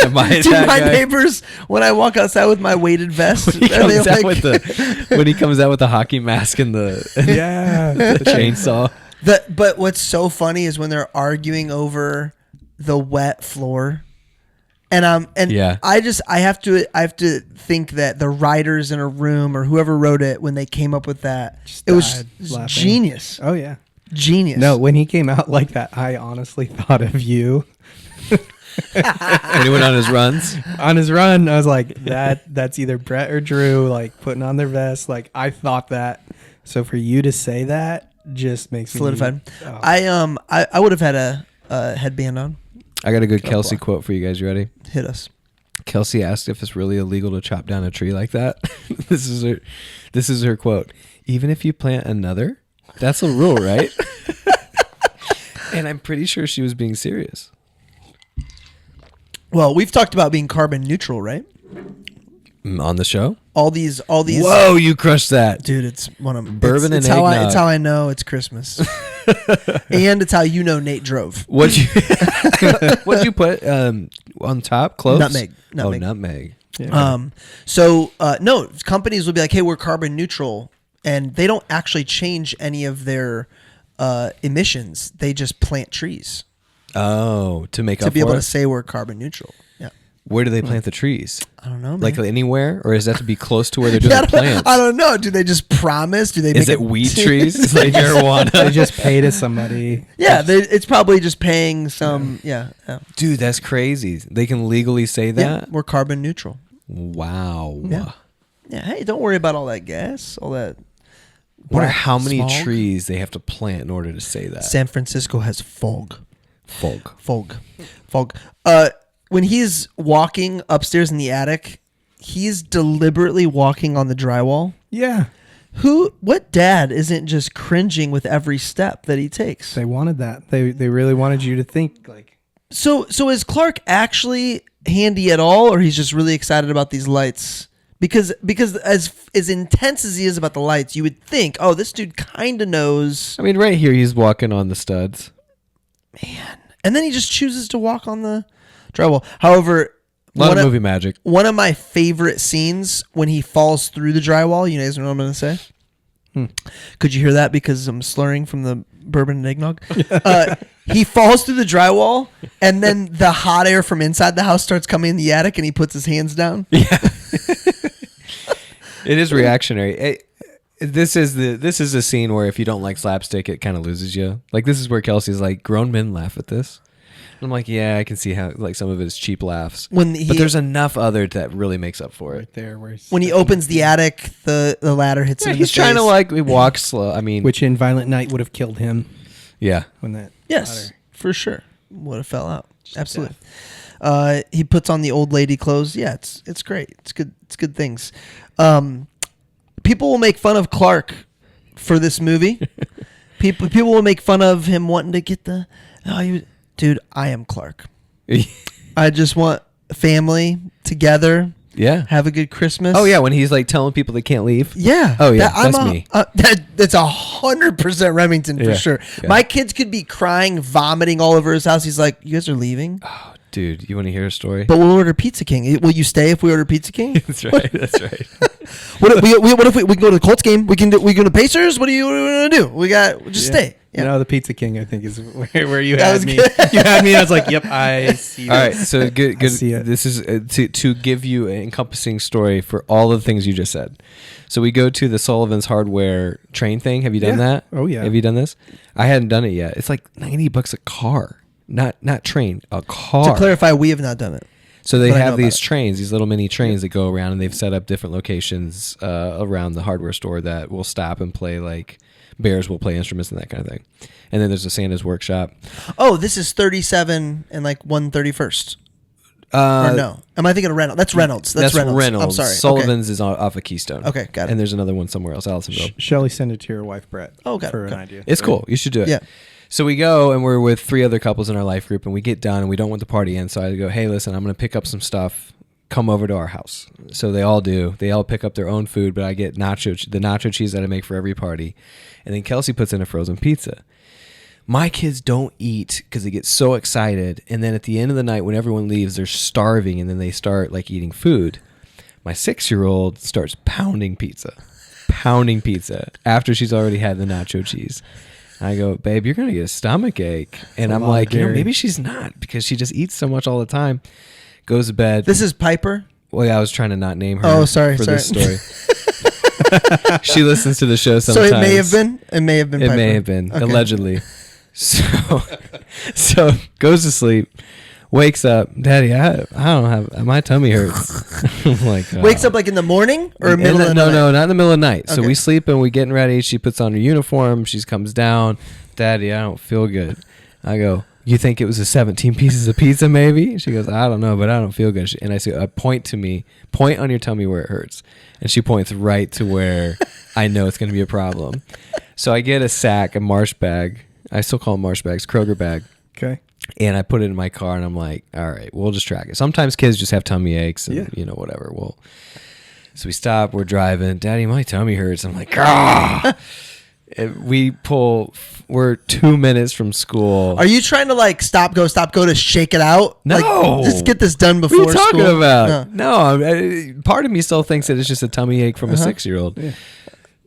Am I Do that my guy? neighbors when I walk outside with my weighted vest? When he are they comes out like- when he comes out with the hockey mask and the, Yeah. the chainsaw. But what's so funny is when they're arguing over the wet floor, and Yeah. I have to think that the writers in a room or whoever wrote it when they came up with that, it was died laughing. genius, Oh yeah. genius. No, when he came out like that, I honestly thought of you. When he went on his runs. On his run, I was like, that's either Brett or Drew, like putting on their vest. Like I thought that. So for you to say that just makes solidified. me oh. I would have had a headband on. I got a good Kelsey quote for you guys. You ready? Hit us. Kelsey asked if it's really illegal to chop down a tree like that. This is her quote. Even if you plant another, that's a rule, right? And I'm pretty sure she was being serious. Well, we've talked about being carbon neutral, right? On the show? All these. Whoa, you crushed that. Dude, it's one of Bourbon it's and how eggnog. it's how I know it's Christmas, and it's how you know Nate drove. What'd you put on top? Cloves? Nutmeg. Oh, nutmeg. No, companies will be like, "Hey, we're carbon neutral," and they don't actually change any of their emissions. They just plant trees Oh, to make to up be for able it? to say we're carbon neutral. Yeah, Where do they plant the trees? I don't know, man. Like anywhere? Or is that to be close to where they're doing Yeah, the plants? I don't know. Do they just promise? Do they? Is make it weed trees? It's like They marijuana? just pay to somebody. Yeah, it's probably just paying some. Yeah, Dude, that's crazy. They can legally say yeah. that? We're carbon neutral. Wow. Yeah. Yeah. Hey, don't worry about all that gas, all that. Wonder how many smog. trees they have to plant in order to say that. San Francisco has fog. Fog. When he's walking upstairs in the attic, he's deliberately walking on the drywall. Yeah. What dad isn't just cringing with every step that he takes? They wanted that. They really wanted you to think like So is Clark actually handy at all, or he's just really excited about these lights? Because as intense as he is about the lights, you would think, oh, this dude kind of knows. I mean, right here, he's walking on the studs. And then he just chooses to walk on the drywall. However, A lot of movie magic. one of my favorite scenes when he falls through the drywall. You guys know what I'm going to say? Could you hear that because I'm slurring from the bourbon and eggnog. He falls through the drywall, and then the hot air from inside the house starts coming in the attic, and he puts his hands down. Yeah. It is reactionary. This is a scene where if you don't like slapstick, it kind of loses you. Like, this is where Kelsey's like, grown men laugh at this. I'm like, yeah, I can see how like some of it is cheap laughs. But there's enough other that really makes up for it. Right there, when he opens the attic, the ladder hits him in the face. He's trying to like walk slow. I mean, which in Violent Night would have killed him. Yeah. When that ladder, for sure, would have fell out. Absolutely. He puts on the old lady clothes. Yeah, it's great. It's good. It's good things. People will make fun of Clark for this movie. people will make fun of him wanting to get the. Dude, I am Clark. I just want family together. Yeah. Have a good Christmas. Oh, yeah. When he's like telling people they can't leave. Yeah. Oh, yeah. That's me. That's 100% Remington for sure. Yeah. My kids could be crying, vomiting all over his house. He's like, you guys are leaving? Oh, dude. You want to hear a story? But we'll order Pizza King. Will you stay if we order Pizza King? That's right. That's right. What if we can go to the Colts game? We go to Pacers? What do you want to do? Just stay. Yeah. No, the Pizza King, I think, is where you had me. You had me, and I was like, "Yep, I see." All right, so good. This is to give you an encompassing story for all of the things you just said. So we go to the Sullivan's Hardware train thing. Have you done that? Oh yeah. Have you done this? I hadn't done it yet. It's like $90 a car, not train, a car. To clarify, we have not done it. So they have these trains, these little mini trains that go around, and they've set up different locations around the hardware store that will stop and play like. Bears will play instruments and that kind of thing. And then there's a Santa's workshop. Oh, this is 37 and like 131st. Or no. Am I thinking of Reynolds? That's Reynolds. That's Reynolds. I'm sorry. Sullivan's is off of Keystone. Okay, got it. And there's another one somewhere else, Allisonville. Shelly, send it to your wife, Brett. Oh, got for it. an idea. It's cool. You should do it. Yeah. So we go, and we're with 3 other couples in our life group, and we get done, and we don't want the party in. So I go, hey, listen, I'm going to pick up some stuff. Come over to our house. So they all do. They all pick up their own food, but I get the nacho cheese that I make for every party. And then Kelsey puts in a frozen pizza. My kids don't eat because they get so excited. And then at the end of the night, when everyone leaves, they're starving, and then they start like eating food. My 6-year-old starts pounding pizza after she's already had the nacho cheese. I go, babe, you're going to get a stomach ache. And I'm like, maybe she's not because she just eats so much all the time. Goes to bed. This is Piper? Well, yeah, I was trying to not name her. Oh, sorry. This story. She listens to the show sometimes. So it may have been Piper. It may have been, okay. Allegedly. So goes to sleep, wakes up. Daddy, I don't have, my tummy hurts. I'm like, wakes up like in the morning or middle of the night? No, not in the middle of the night. So Okay. we sleep and we getting ready. She puts on her uniform. She comes down. Daddy, I don't feel good. I go, you think it was the 17 pieces of pizza maybe? She goes, I don't know, but I don't feel good. And I say, point on your tummy where it hurts. And she points right to where I know it's going to be a problem. So I get a sack, a Marsh bag. I still call them Marsh bags, Kroger bag. Okay. And I put it in my car and I'm like, all right, we'll just track it. Sometimes kids just have tummy aches and, whatever. So we stop, we're driving. Daddy, my tummy hurts. I'm like, ah. We're 2 minutes from school. Are you trying to like stop, go to shake it out? No. Like, just get this done before What are you talking school? about? No, part of me still thinks that it's just a tummy ache from a 6-year-old. Yeah.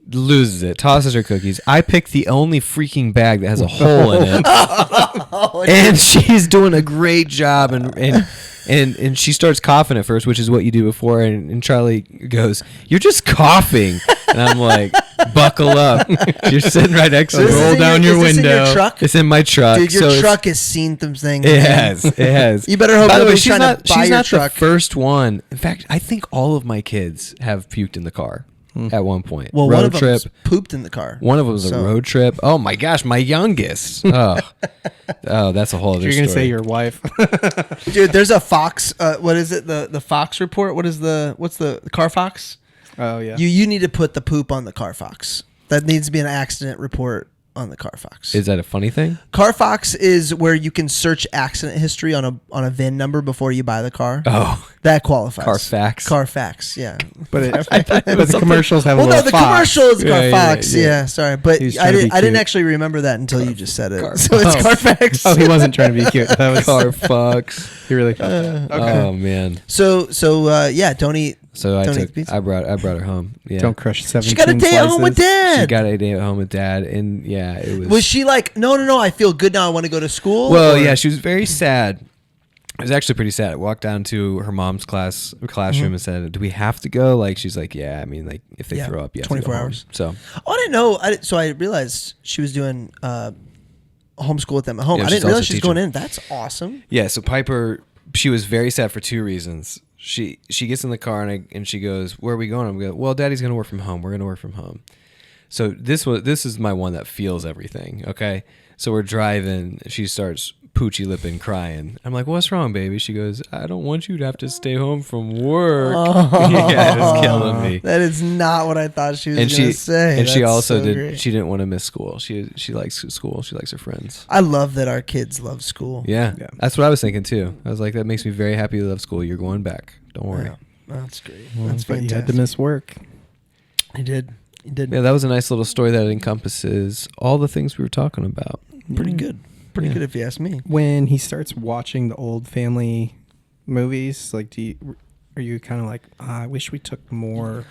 Loses it, tosses her cookies. I pick the only freaking bag that has a hole in it. And she's doing a great job and she starts coughing at first, which is what you do before, and Charlie goes, "You're just coughing." And I'm like, buckle up. You're sitting right next to me. Roll down your window. In your truck? It's in my truck. Dude, your truck has seen some things. It has. You better hope By the way, nobody's she's trying to buy not your truck. the first one. In fact, I think all of my kids have puked in the car at one point. Well, road one of trip. them pooped in the car. One of them was a road trip. Oh my gosh, my youngest. Oh, that's a whole other story. You're gonna say your wife, dude. There's a Fox. What is it? The Fox report. What's the Carfax? Oh yeah. You need to put the poop on the Carfax. That needs to be an accident report on the Carfax. Is that a funny thing? Carfax is where you can search accident history on a VIN number before you buy the car. Oh, that qualifies. Carfax, yeah. But the commercials have a little the Fox. commercial is Carfax. Yeah. Yeah, sorry, but I didn't actually remember that until you just said it. So it's Carfax. Oh, he wasn't trying to be cute. That was Carfax. He really felt that. Okay. Oh man. So yeah, don't eat So Don't eat pizza? I brought her home. Yeah. Don't crush 17 She got a day at home with slices. dad. She got a day at home with dad, and yeah, it was. Was she like, no, I feel good now. I want to go to school? Well, Or- yeah, she was very sad. It was actually pretty sad. I walked down to her mom's classroom and said, "Do we have to go?" Like, she's like, "Yeah, I mean, like, if they Yeah, throw up, you have 24 to go home." hours. So Oh, I didn't know. So I realized she was doing homeschool with them at home. Yeah, I she's didn't realize also she was teaching. going in. That's awesome. yeah, so Piper, she was very sad for two reasons. She gets in the car and she goes, "Where are we going?" I'm going, "Well, Daddy's going to work from home. We're going to work from home." So this is my one that feels everything. Okay, so we're driving. She starts poochy lipping, crying. I'm like, "What's wrong, baby?" She goes, "I don't want you to have to stay home from work." Yeah, it was killing me. That is not what I thought she was And going to say. she That's also so did. great. She didn't want to miss school. She likes school. She likes her friends. I love that our kids love school. Yeah, Yeah. that's what I was thinking too. I was like, that makes me very happy to love school. You're going back. Don't worry. Yeah. That's great. Well, That's but you fantastic. had to miss work. He did. Yeah, that was a nice little story that encompasses all the things we were talking about. Pretty good. Pretty Yeah. good if you ask me. When he starts watching the old family movies, like, are you kind of like, I wish we took more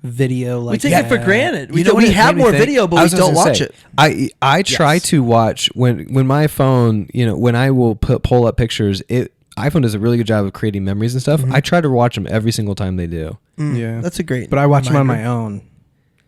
video? Like, We take it for granted. You know what We it have made me more think? video, I but we was don't gonna watch say, it. I try Yes. to watch when my phone, when I will pull up pictures, iPhone does a really good job of creating memories and stuff. I try to watch them every single time they do. Yeah. That's a great. But I watch them on reminder. my own.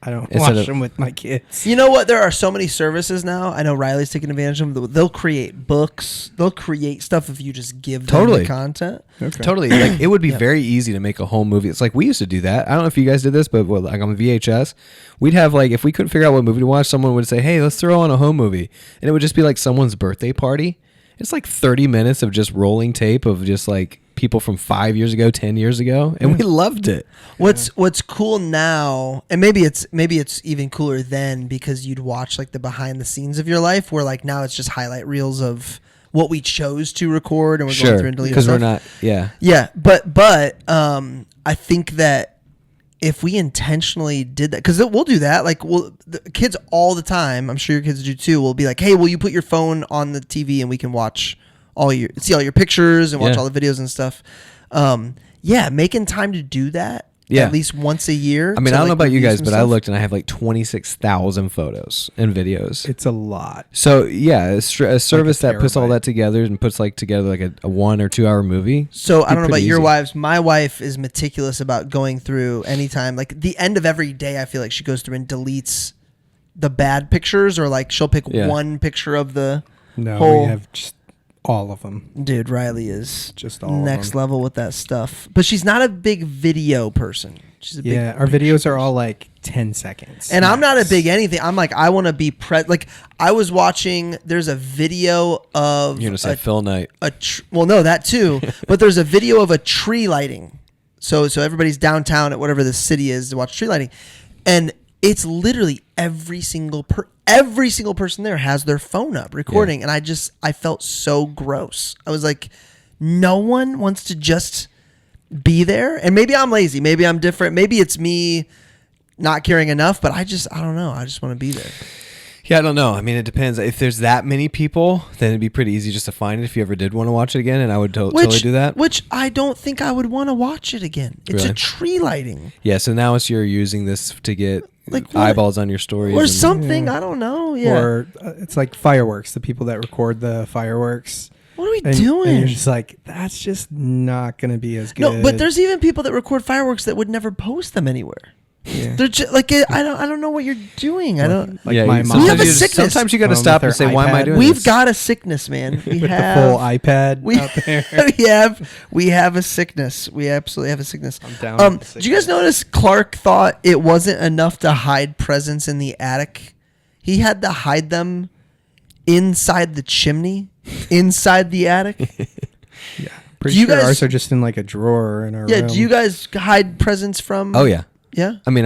I don't Instead watch of- them with my kids. You know what? There are so many services now. I know Riley's taking advantage of them. They'll create books. They'll create stuff if you just give them Totally. the content. Okay. Totally. Like, it would be Yeah. very easy to make a home movie. It's like we used to do that. I don't know if you guys did this, but like on VHS, we'd have like, if we couldn't figure out what movie to watch, someone would say, "Hey, let's throw on a home movie." And it would just be like someone's birthday party. It's like 30 minutes of just rolling tape of just like people from 5 years ago, 10 years ago. And we loved it. What's cool now, and maybe it's even cooler then because you'd watch like the behind the scenes of your life, where like now it's just highlight reels of what we chose to record, and we're going Sure. through and deleting Because we're stuff. not, yeah. Yeah, but I think that if we intentionally did that, because we'll do that, like the kids all the time, I'm sure your kids do too, will be like, "Hey, will you put your phone on the TV and we can watch see all your pictures and watch Yeah. all the videos and stuff." Yeah, making time to do that. Yeah. At least once a year. I mean, to, I don't know like, about you review guys, some but I stuff. looked and I have like 26,000 photos and videos. It's a lot. So yeah, a service that puts all terabyte. that together and puts like together like a 1 or 2 hour movie. So I be don't know about pretty your easy. wives. My wife is meticulous about going through anytime, like the end of every day. I feel like she goes through and deletes the bad pictures, or like she'll pick Yeah. one picture of the No, whole. we have just all of them. Dude, Riley is Just all of next them. level with that stuff. But she's not a big video person. She's a big Yeah, our videos are all like 10 seconds. And I'm not a max. big anything. I'm like, I want to be like I was watching. There's a video of You're gonna say Phil Knight. well, no, that too. But there's a video of a tree lighting. So everybody's downtown at whatever the city is to watch tree lighting, and it's literally every single person there has their phone up recording, and I felt so gross. I was like, no one wants to just be there. And maybe I'm lazy, maybe I'm different, maybe it's me not caring enough, but I don't know. I just want to be there. Yeah, I don't know. I mean, it depends. If there's that many people, then it'd be pretty easy just to find it if you ever did want to watch it again, and I would totally do that. Which I don't think I would want to watch it again. It's a Really? tree lighting. Yeah, so now you're using this to get Like what? eyeballs on your stories. Or and- something. Yeah. I don't know. Yeah. Or it's like fireworks, the people that record the fireworks. What are we And doing? you're just like, that's just not going to be as good. No, but there's even people that record fireworks that would never post them anywhere. Yeah. They're just like, I don't know what you're doing. I don't. Like yeah, my you- mom. We have a sometimes sickness. Sometimes you got to With stop her and say, "Why am I iPad. doing We've this?" got a sickness, man. We with have the full iPad we, out there. we have a sickness. We absolutely have a sickness. I'm down with the Did you guys sickness. notice Clark thought it wasn't enough to hide presents in the attic? He had to hide them inside the chimney, inside the attic. Yeah. Pretty Do you sure guys- ours are just in like a drawer in our Yeah. room. Do you guys hide presents from? Oh yeah. Yeah. I mean,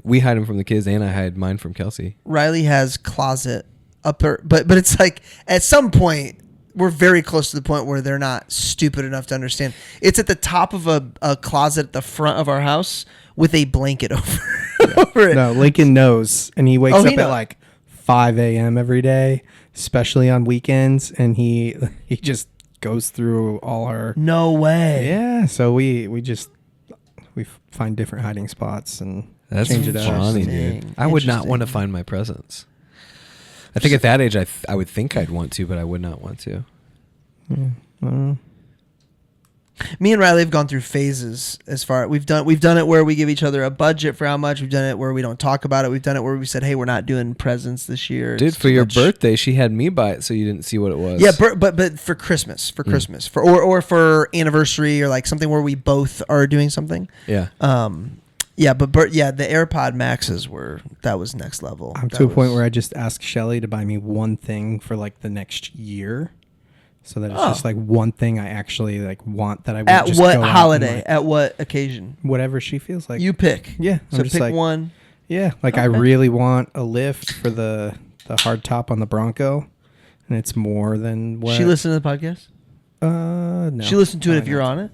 we hide them from the kids, and I hide mine from Kelsey. Riley has closet upper, but it's like at some point we're very close to the point where they're not stupid enough to understand. It's at the top of a closet at the front of our house with a blanket over it. No, Lincoln knows, and he wakes Oh, he up at knows. like 5 a.m. every day, especially on weekends, and he just goes through all our. No way. Yeah, so we just we find different hiding spots and That's change it up. funny, dude. Interesting. I would not want to Interesting. find my presents. I think at that age, I would think I'd want to, but I would not want to. Yeah, I don't know. Me and Riley have gone through phases as far we've done it where we give each other a budget for how much. We've done it where we don't talk about it. We've done it where we said, "Hey, we're not doing presents this year." Dude, It's for too your much." birthday, she had me buy it so you didn't see what it was. Yeah, but for Christmas, or for anniversary or like something where we both are doing something. Yeah. Yeah, but the AirPod Maxes that was next level. I'm That to a was- point where I just ask Shelly to buy me one thing for like the next year, so that it's just like one thing I actually like want that I would at just what go out and, holiday, like, at what occasion whatever she feels like. you pick. Yeah, So I'm just pick like, one. Yeah, like I Okay. really want a lift for the hard top on the Bronco, and it's more than what She listened to the podcast. No, She listened to it if probably you're not. on it.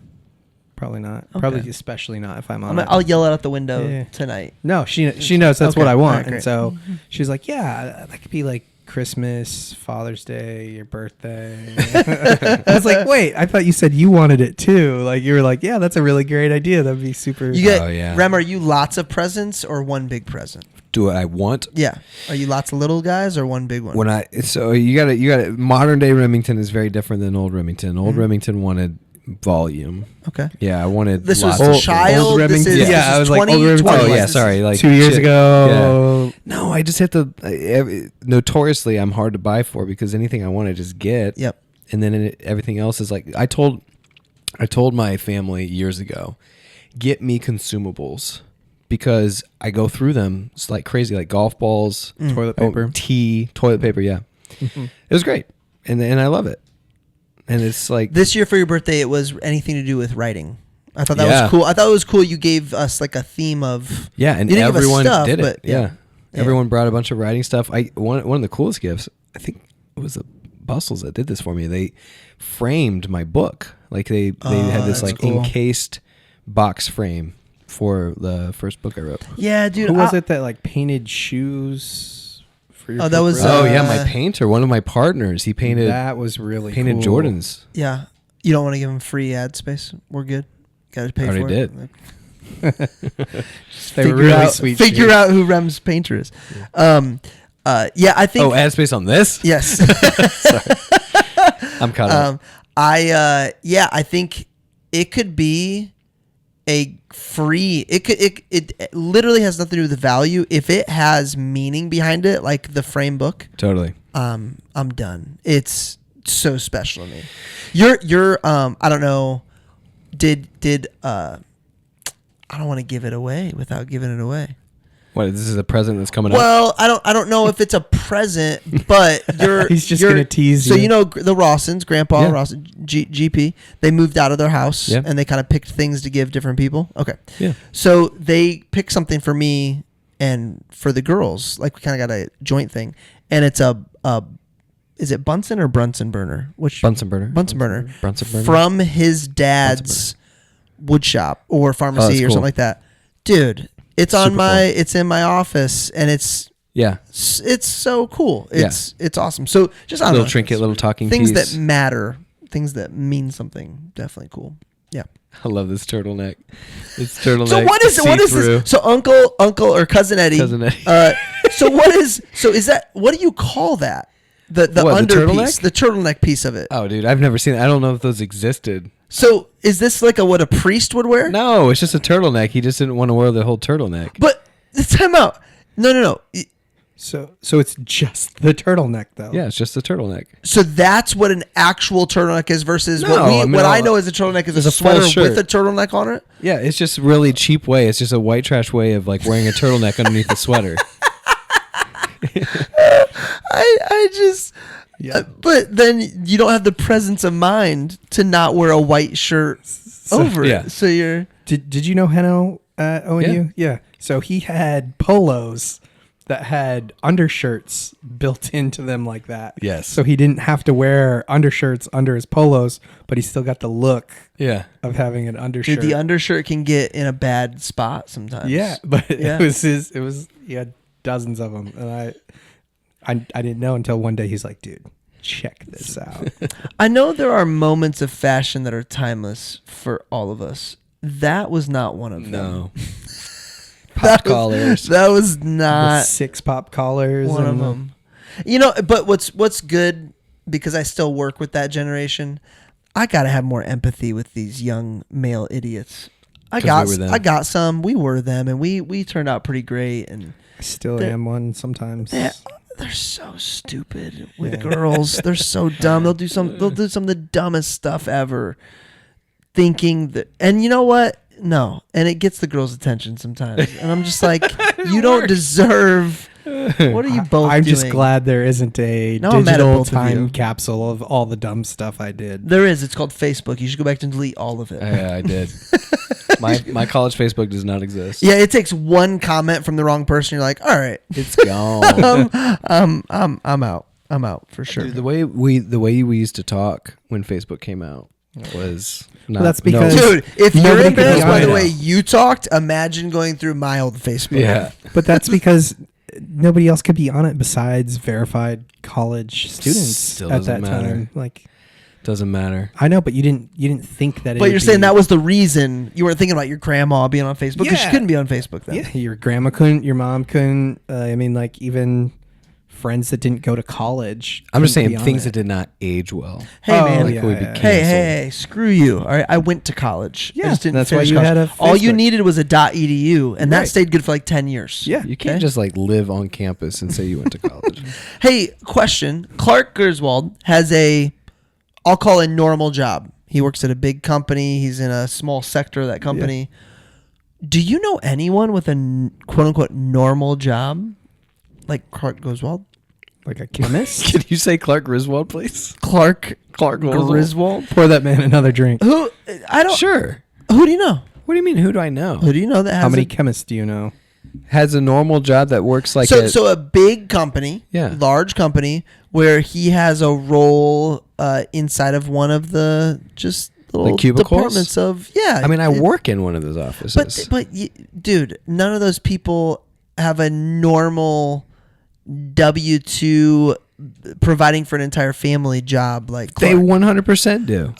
Probably not. Okay. Probably especially not if I'm on it. I'll yell it out the window Yeah. tonight. No, she knows that's Okay. what I want, Alright, and great. so she's like, "Yeah, that could be like Christmas, Father's Day, your birthday." I was like, "Wait, I thought you said you wanted it too." Like you were like, "Yeah, that's a really great idea. That'd be super." You get Oh, yeah. Rem, are you lots of presents or one big present? Do I want? Yeah. Are you lots of little guys or one big one? So you gotta modern day Remington is very different than old Remington. Old Mhm. Remington wanted volume. Okay. Yeah, I wanted This was lots of child. Old This is, Remington. this Yeah, is I was like, 20, old Remington. 20. Oh yeah, This is- sorry. Like 2 years shit. ago. No, I just hit notoriously I'm hard to buy for because anything I want to just get. Yep. And then everything else is like I told my family years ago, get me consumables because I go through them it's like crazy, like golf balls, Toilet paper. tea, toilet paper. Yeah, it was great, and I love it. And it's like This year for your birthday, it was anything to do with writing. I thought that Yeah. was cool. I thought it was cool. You gave us like a theme of yeah, and you didn't give us everyone stuff, did it. but Yeah. yeah. Everyone brought a bunch of writing stuff. One of the coolest gifts. I think it was the Bustles that did this for me. They framed my book. Like they had this that's like cool. encased box frame for the first book I wrote. Yeah, dude. Who was it that like painted shoes for your? Oh, that was, Oh yeah, Uh, my painter, one of my partners, he painted that was really painted cool. Jordans. Yeah. You don't want to give them free ad space. We're good. Got to pay Already for did. it. They were really out, sweet. Figure shoes. out who Rem's painter is. Yeah, I think. Oh, ad space on this? Yes. I'm caught up. I think it could be a free. It literally has nothing to do with the value. If it has meaning behind it, like the frame book, Totally. I'm done. It's so special to me. You're I don't know. Did I don't want to give it away without giving it away. What? This is a present that's coming up. Well, I don't know if it's a present, but He's just gonna tease So you. you know the Rawsons, Grandpa Yeah. Rawson, GP, they moved out of their house Yeah. and they kind of picked things to give different people. Okay, Yeah. so they picked something for me and for the girls. Like we kind of got a joint thing, and it's a is it Bunsen or Brunson burner? Which Bunsen burner. Bunsen burner Bunsen burner. from his dad's wood shop or pharmacy that's or cool. something like that, dude. It's on Super my. cool. It's in my office, and it's Yeah. so cool. It's awesome. So just I don't Little know, trinket, little talking things piece. that matter, things that mean something. Definitely cool. Yeah. I love this turtleneck. It's turtleneck. So what is see-through. this? So uncle or cousin Eddie. Cousin Eddie. So what is that? What do you call that? The What, under the turtleneck? piece, the turtleneck piece of it. Oh, dude, I've never seen it. I don't know if those existed. So is this like what a priest would wear? No, it's just a turtleneck. He just didn't want to wear the whole turtleneck. But time out. No. So it's just the turtleneck though. Yeah, it's just a turtleneck. So that's what an actual turtleneck is versus No, what I I mean, know as a turtleneck is it's a a full sweater shirt. with a turtleneck on it. Yeah, it's just a really cheap way. It's just a white trash way of like wearing a turtleneck underneath a sweater. I just. Yeah. But then you don't have the presence of mind to not wear a white shirt over yeah. it. So you're. Did you know Heno at ONU? Yeah. Yeah. So he had polos that had undershirts built into them like that. Yes. So he didn't have to wear undershirts under his polos, but he still got the look Yeah. of having an undershirt. Dude, the undershirt can get in a bad spot sometimes. Yeah, but Yeah. it was he had dozens of them, and I didn't know until one day he's like, dude, check this out. I know there are moments of fashion that are timeless for all of us. That was not one of them. No. Pop collars. That was The not 6 pop collars. one of and them. You know, but what's good, because I still work with that generation, I gotta have more empathy with these young male idiots. I 'Cause we were them. got some. We were them, and we turned out pretty great. And I still They're- am one sometimes. they're so stupid with girls. They're so dumb. They'll do some of the dumbest stuff ever, thinking that. And you know what? No, and it gets the girls' attention sometimes. And I'm just like, you don't deserve. What are you both I'm doing? just glad there isn't a No, I'm mad at digital both of you. time capsule of all the dumb stuff I did. There is. It's called Facebook. You should go back and delete all of it. Yeah, I did. my college Facebook does not exist. Yeah, it takes one comment from the wrong person. You're like, all right, It's gone. I'm out. I'm out for sure. Dude, the way we used to talk when Facebook came out was not. Well, that's because- Dude, if you're Nobody could embarrassed be by the on way it. you talked, imagine going through my old Facebook. Yeah. But that's because nobody else could be on it besides verified college students Still at doesn't that matter. time. Like, Doesn't matter. I know, but you didn't think that. But you're saying that was the reason you weren't thinking about your grandma being on Facebook, because she Yeah. couldn't be on Facebook then. Yeah, your grandma couldn't, your mom couldn't. I mean, like even friends that didn't go to college. I'm just couldn't saying be on things it. that did not age well. Hey Oh, man, yeah, would be yeah. hey, screw you. All right, I went to college. I Yeah, just didn't that's why finish you college. had a All you Facebook. needed was a .edu, and that Right. stayed good for like 10 years. Yeah. You can't Okay. just like live on campus and say you went to college. Hey, question. Clark Griswold has I'll call it a normal job. He works at a big company. He's in a small sector of that company. Do you know anyone with a quote unquote normal job like Clark Griswold? like a chemist. Can you say Clark Griswold, please? Clark Griswold. Griswold? Pour that man another drink. Who? I don't. Sure. Who do you know? What do you mean? Who do I know? Who do you know that has How many a- chemists do you know? Has a normal job that works like so a big company, Yeah. large company, where he has a role inside of one of the just little cubicles? departments of I mean, I work in one of those offices. but dude, none of those people have a normal W-2 providing for an entire family job like they Clark. 100% do.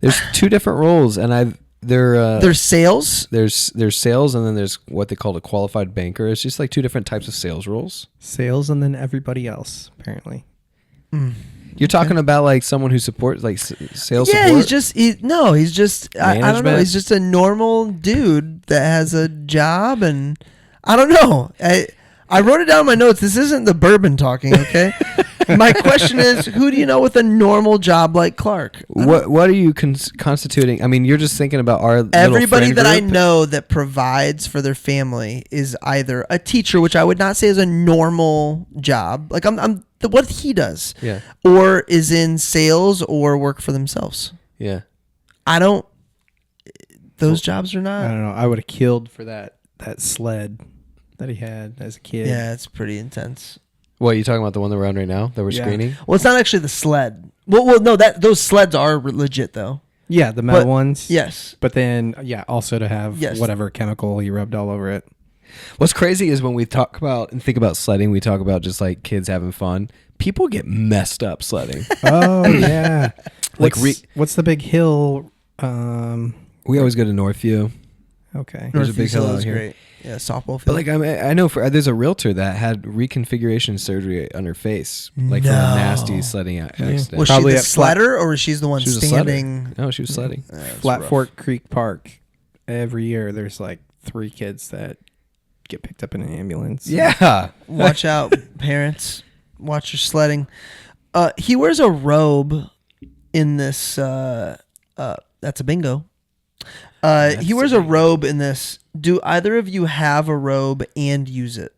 There's two different roles, and There's sales. there's sales, and then there's what they call a qualified banker. It's just like two different types of sales roles. Sales and then everybody else, apparently. You're talking about like someone who supports like sales Yeah, support. he's just I don't know. Management? He's just a normal dude that has a job, and I don't know. I wrote it down in my notes. This isn't the bourbon talking, okay? My question is, who do you know with a normal job like Clark? What are you constituting? I mean, you're just thinking about our little Everybody friend that I group? know that provides for their family is either a teacher, which I would not say is a normal job, like what he does, Yeah, or is in sales or work for themselves. yeah. I don't. Those jobs are I not. don't know. I would have killed for that sled that he had as a kid. Yeah, it's pretty intense. What are you talking about? The one that we're on right now that we're Yeah. screening? Well, it's not actually the sled. Well, no, those sleds are legit though. Yeah, the metal But- ones. Yes. But then, yeah, also to have Yes. whatever chemical he rubbed all over it. What's crazy is when we talk about and think about sledding, we talk about just like kids having fun. People get messed up sledding. Oh yeah. Like what's the big hill? We always go to Northview. Okay. There's a big Northeast hill Hill out is here. great. Yeah, softball field. But like I know there's a realtor that had reconfiguration surgery on her face, like from a No. nasty sledding accident. was Probably she the at Flat- sledder or was she the one She was a standing? sledder. No, she was sledding. That's Flat rough. Fork Creek Park. Every year, there's like 3 kids that get picked up in an ambulance. Yeah. Watch out, parents. Watch your sledding. He wears a robe in this. That's a bingo. He wears a robe in this. Do either of you have a robe and use it?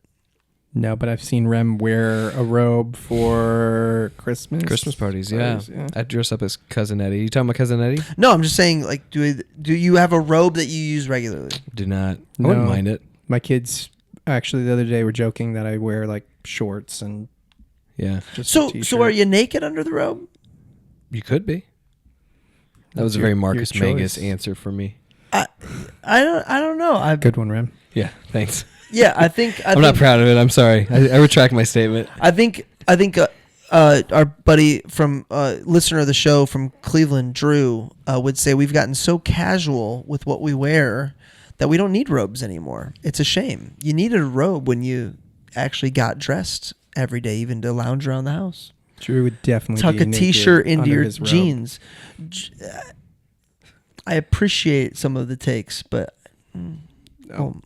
No, but I've seen Rem wear a robe for Christmas parties, yeah. I dress up as Cousin Eddie. You talking about Cousin Eddie? No, I'm just saying. Like, do you have a robe that you use regularly? Do not. I No. wouldn't mind it. My kids actually the other day were joking that I wear like shorts and Yeah. just a So t-shirt. are you naked under the robe? You could be. That was a Your- very your Marcus Mangus choice. answer for me. I don't know. Good one, Rem. Yeah, thanks. Yeah, I think I'm not proud of it. I'm sorry. I retract my statement. I think our buddy from listener of the show from Cleveland, Drew, would say we've gotten so casual with what we wear that we don't need robes anymore. It's a shame. You needed a robe when you actually got dressed every day, even to lounge around the house. Drew would definitely Tuck be a t-shirt into under your his robe. jeans. I appreciate some of the takes, but well,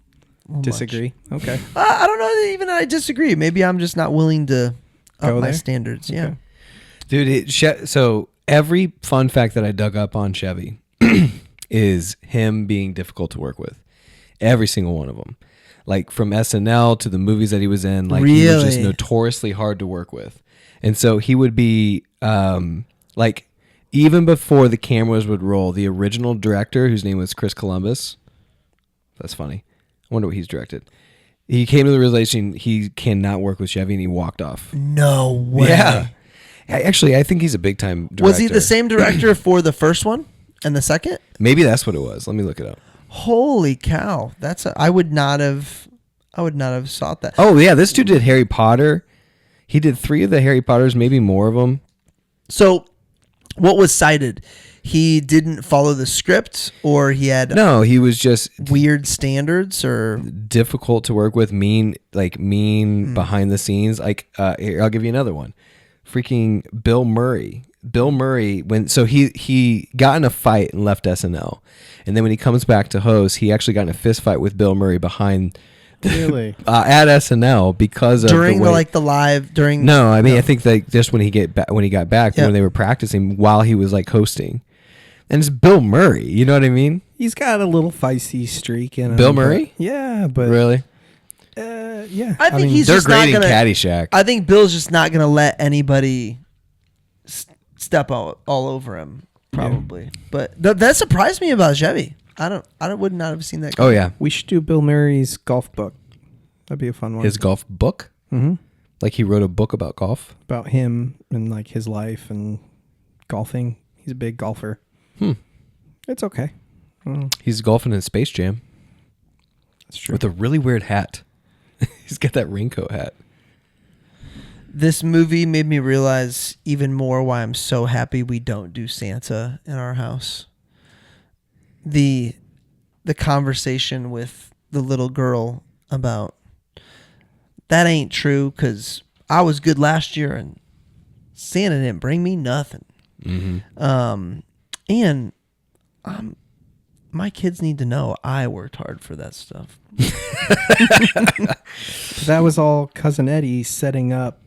Disagree. Okay. I don't know that even I disagree. Maybe I'm just not willing to up Go my there? standards. Yeah. Okay. Dude, so every fun fact that I dug up on Chevy is him being difficult to work with. Every single one of them. Like from SNL to the movies that he was in, like he was just Really? notoriously hard to work with. And so he would be like even before the cameras would roll, the original director, whose name was Chris Columbus. That's funny. I wonder what he's directed. He came to the realization he cannot work with Chevy, and he walked off. No way. Yeah. Actually, I think he's a big time director. Was he the same director for the first one and the second? Maybe that's what it was. Let me look it up. Holy cow! I would not have sought that. Oh yeah, this dude did Harry Potter. He did 3 of the Harry Potters, maybe more of them. So, what was cited? He didn't follow the script, or he had No, he was just weird standards, or difficult to work with, mean behind the scenes. Like here, I'll give you another one. Freaking Bill Murray. Bill Murray, he got in a fight and left SNL, and then when he comes back to host, he actually got in a fist fight with Bill Murray behind Really? at SNL because of during the way, the live during. No, I mean I think that just when he got back Yeah. when they were practicing while he was like hosting, and it's Bill Murray. You know what I mean? He's got a little feisty streak in him. Bill but- Murray? Yeah, but Really? yeah. I think mean, he's They're just not great in gonna. Caddyshack. I think Bill's just not gonna let anybody step all over him. Probably, but that surprised me about Chevy. I would not have seen that. Oh yeah, we should do Bill Murray's golf book. That'd be a fun one. his golf book. Mm-hmm. Like he wrote a book about golf. About him and like his life and golfing. He's a big golfer. It's okay. He's golfing in Space Jam That's true. with a really weird hat. He's got that raincoat hat. This movie made me realize even more why I'm so happy we don't do Santa in our house. The conversation with the little girl about that ain't true because I was good last year and Santa didn't bring me nothing. Mm-hmm. And my kids need to know I worked hard for that stuff. That was all Cousin Eddie setting up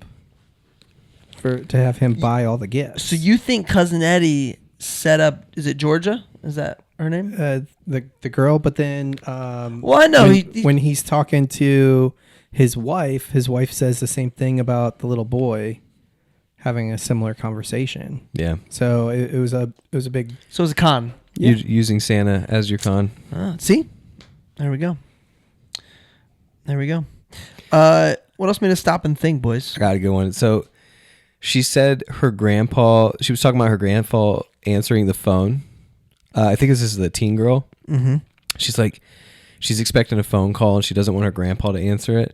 to have him buy all the gifts. So you think Cousin Eddie set up? Is it Georgia? Is that her name? The girl, but then Well, I know when he's talking to his wife says the same thing about the little boy having a similar conversation. Yeah. So it was a big. So it's a con. Yeah. Using Santa as your con. See, there we go. What else made us stop and think, boys? I got a good one. So she said she was talking about her grandpa answering the phone. I think this is the teen girl. Mm-hmm. She's like, she's expecting a phone call and she doesn't want her grandpa to answer it.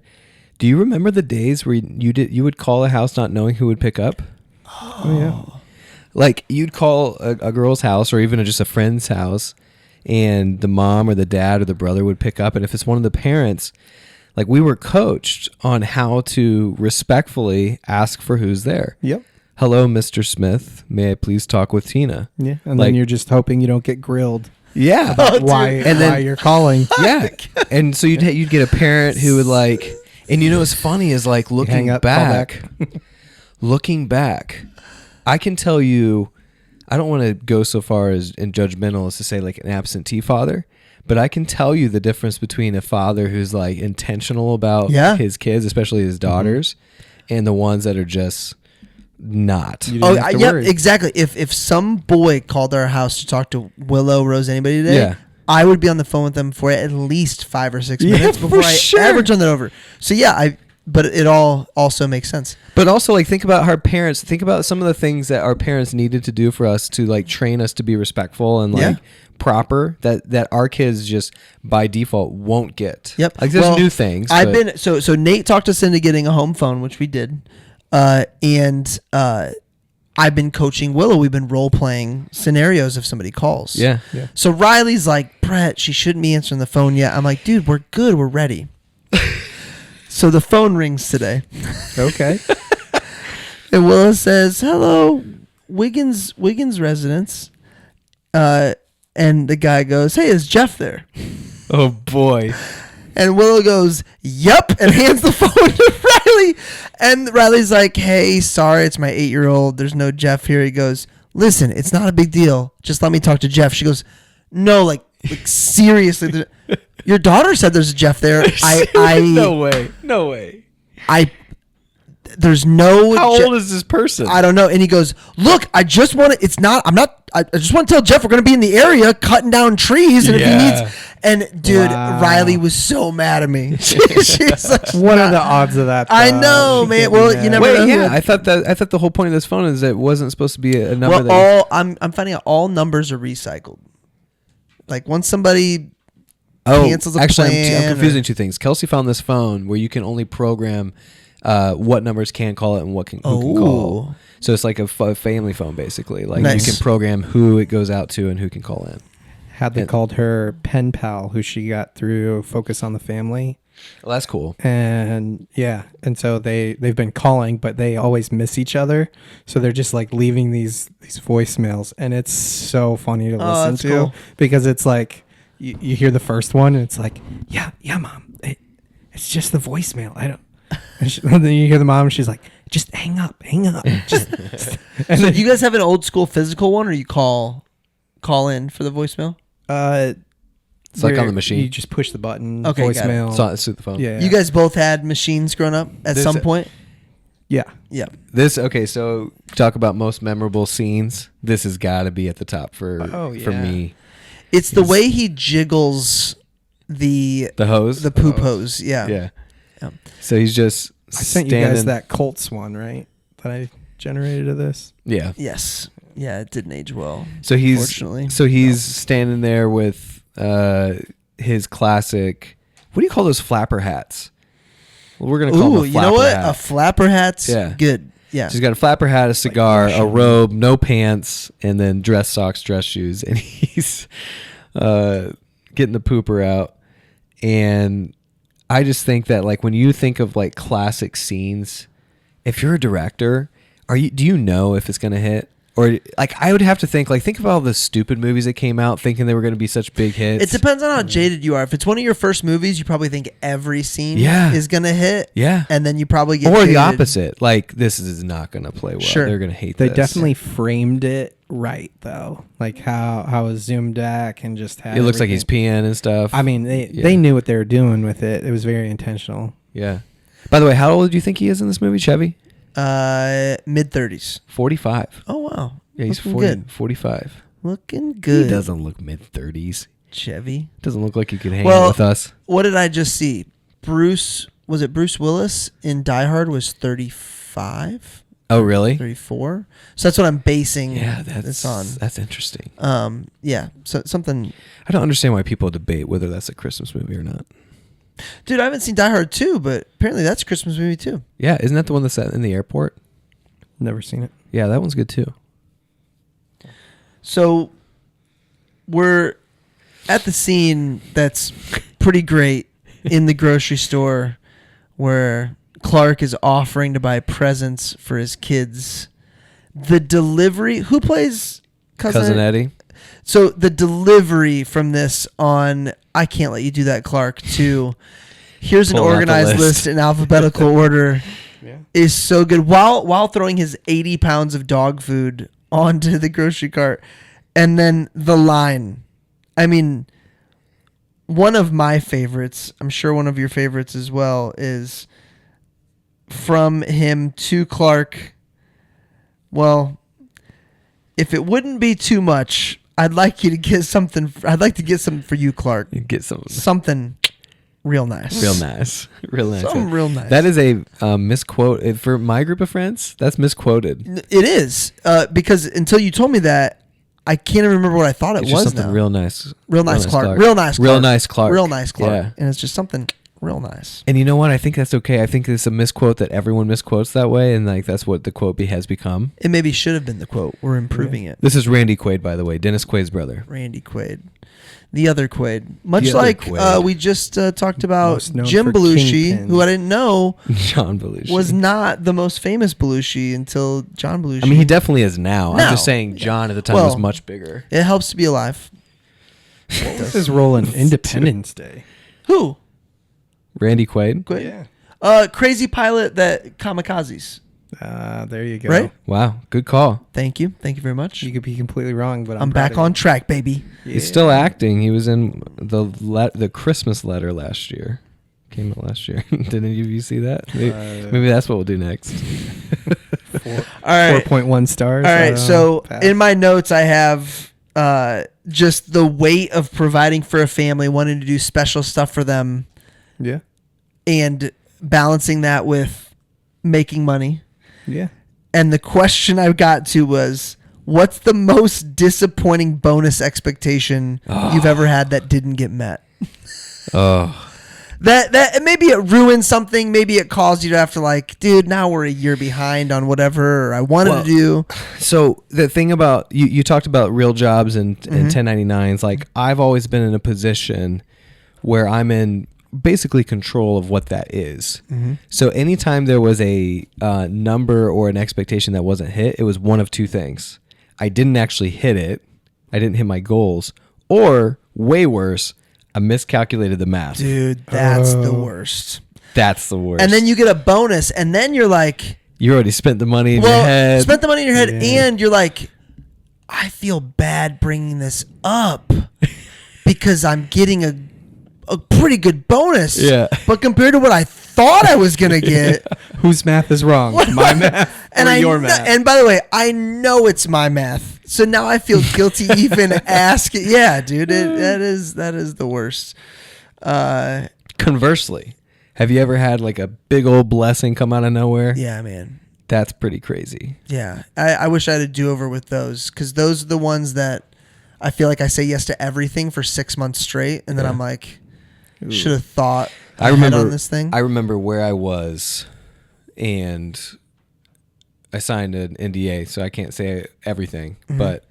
Do you remember the days where you would call a house not knowing who would pick up? Oh yeah. Like you'd call a girl's house or even just a friend's house and the mom or the dad or the brother would pick up. And if it's one of the parents, like we were coached on how to respectfully ask for who's there. Yep. Hello, Mr. Smith. May I please talk with Tina? Yeah. And Like- then you're just hoping you don't get grilled Yeah. about why And then- why you're calling. Yeah. And so you'd get a parent who would like, and you know what's funny is like looking hang up, call back, looking back, I can tell you, I don't want to go so far as and judgmental as to say like an absentee father, but I can tell you the difference between a father who's like intentional about Yeah. his kids, especially his daughters, and the ones that are just not. You didn't have to Yep, worry. exactly. If some boy called our house to talk to Willow, Rose, anybody today, Yeah. I would be on the phone with them for at least 5 or 6 Yeah, minutes for before I sure. ever turn that over. So yeah, but it all also makes sense. But also, like, think about our parents. Think about some of the things that our parents needed to do for us to, like, train us to be respectful and, like, Yeah. proper that our kids just by default won't get. Yep. Like, there's Well, new things. I've but- been so Nate talked us into getting a home phone, which we did. and I've been coaching Willow. We've been role playing scenarios if somebody calls. Yeah. So Riley's like, Brett, she shouldn't be answering the phone yet. I'm like, dude, we're good. We're ready. So the phone rings today. Okay. And Willow says, hello, Wiggins residence. And the guy goes, hey, is Jeff there? Oh boy. And Willow goes, yep, and hands the phone to Riley. And Riley's like, hey, sorry, it's my 8-year-old. There's no Jeff here. He goes, listen, it's not a big deal. Just let me talk to Jeff. She goes, no, like seriously, your daughter said there's a Jeff there. No way. There's no. How old is this person? I don't know. And he goes, look, I just want to. I just want to tell Jeff we're going to be in the area cutting down trees, and if he needs. And dude, Wow. Riley was so mad at me. She's like, What are the odds of that? I though? know, She man. can't be Well, mad. you never know. Wait, yeah. I thought the whole point of this phone is that it wasn't supposed to be a number. Well, I'm finding out all numbers are recycled. Like once somebody cancels a actually, plan I'm confusing two things. Kelsey found this phone where you can only program what numbers can call it and who can call. So it's like a family phone, basically. Like Nice. you can program who it goes out to and who can call in. Had they called her pen pal, who she got through Focus on the Family. Well, that's cool. And yeah, and so they've been calling, but they always miss each other, so they're just like leaving these voicemails, and it's so funny to listen that's to cool. because it's like you hear the first one and it's like yeah mom, it's just the voicemail. I don't. And then you hear the mom, and she's like, just hang up. Just. And So then do you guys have an old school physical one, or you call in for the voicemail? It's like on the machine. You just push the button. Okay, got it. voicemail. It's through the phone. Yeah. You guys both had machines growing up at This- some point. Yeah. Yeah. So talk about most memorable scenes. This has got to be at the top for yeah. me. It's the way he jiggles the The hose. poop hose. Yeah. Yeah. Yeah. So he's just I sent you guys that Colts one, right? That I generated of this. Yeah. Yes. Yeah. It didn't age well. So he's Unfortunately. standing there with his classic. What do you call those flapper hats? Well, we're gonna call Ooh, them a you flapper know what? hat. A flapper hat's Yeah. good. Yeah. So he's got a flapper hat, a cigar, a robe, no pants, and then dress socks, dress shoes, and he's getting the pooper out. And I just think that like when you think of like classic scenes, if you're a director, do you know if it's gonna hit? Or like I would have to think of all the stupid movies that came out thinking they were going to be such big hits. It depends on how jaded you are. If it's one of your first movies, you probably think every scene is going to hit. Yeah. And then you probably get or jaded. the opposite. Like this is not going to play well. Sure. They're going to hate They this. definitely framed it right though. Like how it was zoomed back and just had It looks like he's everything. peeing and stuff. I mean, they knew what they were doing with it. It was very intentional. Yeah. By the way, how old do you think he is in this movie, Chevy? Mid-30s. 45. Oh, wow. Yeah, he's Looking 40, good. 45. Looking good. He doesn't look mid-30s. Chevy. Doesn't look like he could hang out with us. What did I just see? Bruce Willis in Die Hard was 35? Oh, really? 34? So that's what I'm basing that's this on. That's interesting. Yeah. So something. I don't understand why people debate whether that's a Christmas movie or not. Dude, I haven't seen Die Hard 2, but apparently that's a Christmas movie too. Yeah, isn't that the one that's set in the airport? Never seen it. Yeah, that one's good too. So we're at the scene that's pretty great in the grocery store where Clark is offering to buy presents for his kids. The delivery, who plays Cousin Eddie? So the delivery from this on I Can't Let You Do That, Clark, to here's an Pulling out the organized list in alphabetical order is so good while throwing his 80 pounds of dog food onto the grocery cart. And then the line. I mean, one of my favorites, I'm sure one of your favorites as well, is from him to Clark. Well, if it wouldn't be too much, I'd like you to get something. I'd like to get something for you, Clark. Get Something real nice. real nice. Real nice. Something real nice. That is a misquote. For my group of friends, that's misquoted. It is. Because until you told me that, I can't even remember what I thought it It's was just something now. real nice. Real nice Clark. Real nice Clark. Real nice Clark. Real nice Clark. Yeah. And it's just something real nice. And you know what? I think that's okay. I think it's a misquote that everyone misquotes that way, and like that's what the quote has become. It maybe should have been the quote. We're improving it. This is Randy Quaid, by the way, Dennis Quaid's brother. Randy Quaid. The other Quaid. Much The other like Quaid. we just talked about Most known Jim for Belushi, Kingpin. who I didn't know John Belushi was not the most famous Belushi until John Belushi. I mean, he definitely is now. No. I'm just saying John at the time Well, was much bigger. It helps to be alive. What was his role in Independence Day? Who? Randy Quaid? Quaid? Crazy pilot that kamikazes. There you go. Right? Wow, good call. Thank you. Thank you very much. You could be completely wrong, but I'm proud back of on you. track, baby. He's still acting. He was in the Christmas letter last year. Came out last year. Did any of you see that? Maybe that's what we'll do next. All right. 4.1 stars. All right. So Pass. in my notes, I have just the weight of providing for a family, wanting to do special stuff for them, Yeah. and balancing that with making money. Yeah. And the question I got to was, what's the most disappointing bonus expectation you've ever had that didn't get met? Oh, That maybe it ruined something. Maybe it caused you to have to like, dude, now we're a year behind on whatever I wanted to do. so the thing about you talked about real jobs and 1099s. Like I've always been in a position where I'm in basically control of what that is. So anytime there was a number or an expectation that wasn't hit, it was one of two things. I didn't actually hit it. I didn't hit my goals, or way worse, I miscalculated the math. Dude, that's the worst. That's the worst. And then you get a bonus, and then you're like, you already spent the money in your well, head. spent the money in your head, Yeah. and you're like, I feel bad bringing this up because I'm getting a pretty good bonus. Yeah. But compared to what I thought I was going to get. Whose math is wrong? My math And or your kn- math? And by the way, I know it's my math. So now I feel guilty even asking. Yeah, dude, that is the worst. Conversely, have you ever had like a big old blessing come out of nowhere? Yeah, man. That's pretty crazy. Yeah. I wish I had a do-over with those, because those are the ones that I feel like I say yes to everything for 6 months straight. And then I'm like, should have thought I ahead remember on this thing. I remember where I was, and I signed an NDA, so I can't say everything. But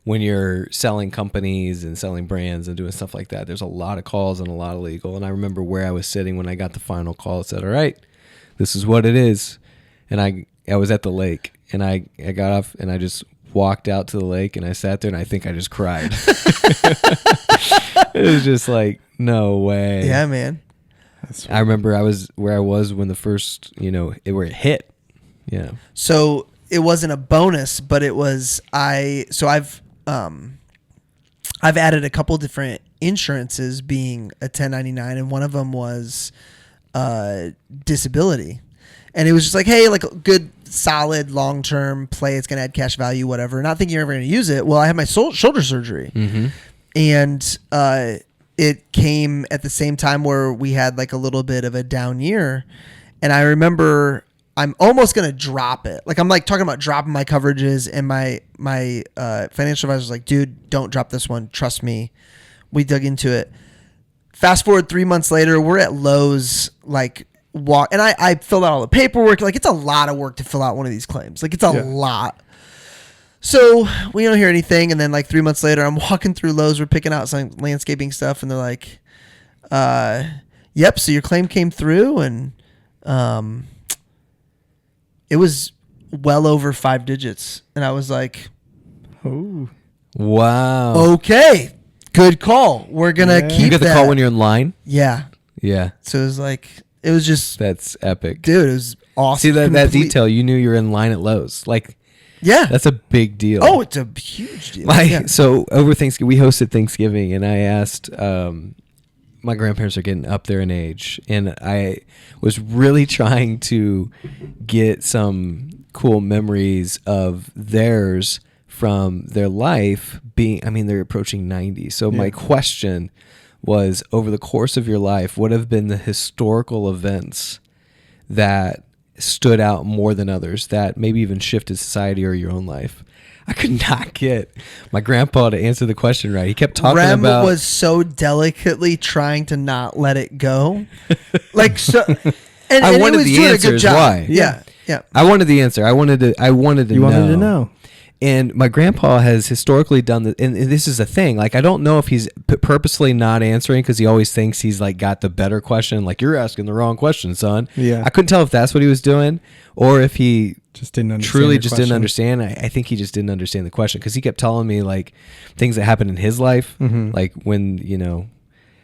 when you're selling companies and selling brands and doing stuff like that, there's a lot of calls and a lot of legal. And I remember where I was sitting when I got the final call. It said, "All right, this is what it is." And I was at the lake, and I got off and I just walked out to the lake, and I sat there, and I think I just cried. It was just like, no way. Yeah, man. I remember I was where I was when the first, where it hit. Yeah. So it wasn't a bonus, but it was I've added a couple different insurances being a 1099, and one of them was disability. And it was just like, hey, like a good, solid, long-term play. It's going to add cash value, whatever. Not thinking you're ever going to use it. Well, I had my shoulder surgery. And it came at the same time where we had like a little bit of a down year. And I remember I'm almost going to drop it. Like I'm like talking about dropping my coverages, and my financial advisor was like, dude, don't drop this one. Trust me. We dug into it. Fast forward 3 months later, we're at Lowe's, like and I filled out all the paperwork. Like it's a lot of work to fill out one of these claims. Like it's a lot. So we don't hear anything, and then like 3 months later, I'm walking through Lowe's. We're picking out some landscaping stuff, and they're like, "Yep, so your claim came through, and it was well over 5 digits." And I was like, Oh. Wow. "Okay, good call. We're gonna keep You get the that." call when you're in line? Yeah. Yeah. So it was like, it was just, That's epic. dude, it was awesome. See that Complete- detail, you knew you were in line at Lowe's. Like, Yeah. that's a big deal. Oh, it's a huge deal. Yeah. So over Thanksgiving, we hosted Thanksgiving, and I asked, my grandparents are getting up there in age, and I was really trying to get some cool memories of theirs from their life being, they're approaching 90. So my question was, over the course of your life, what have been the historical events that stood out more than others, that maybe even shifted society or your own life? I could not get my grandpa to answer the question right. He kept talking Rem about. was so delicately trying to not let it go, like so. And I he wanted was the doing a answers. good job. Why? Yeah. I wanted the answer. I wanted to You wanted to know. And my grandpa has historically done this, and this is a thing. Like, I don't know if he's purposely not answering because he always thinks he's like got the better question. Like, you're asking the wrong question, son. Yeah. I couldn't tell if that's what he was doing or if he Just didn't understand. truly your just question. didn't understand. I think he just didn't understand the question because he kept telling me like things that happened in his life, like when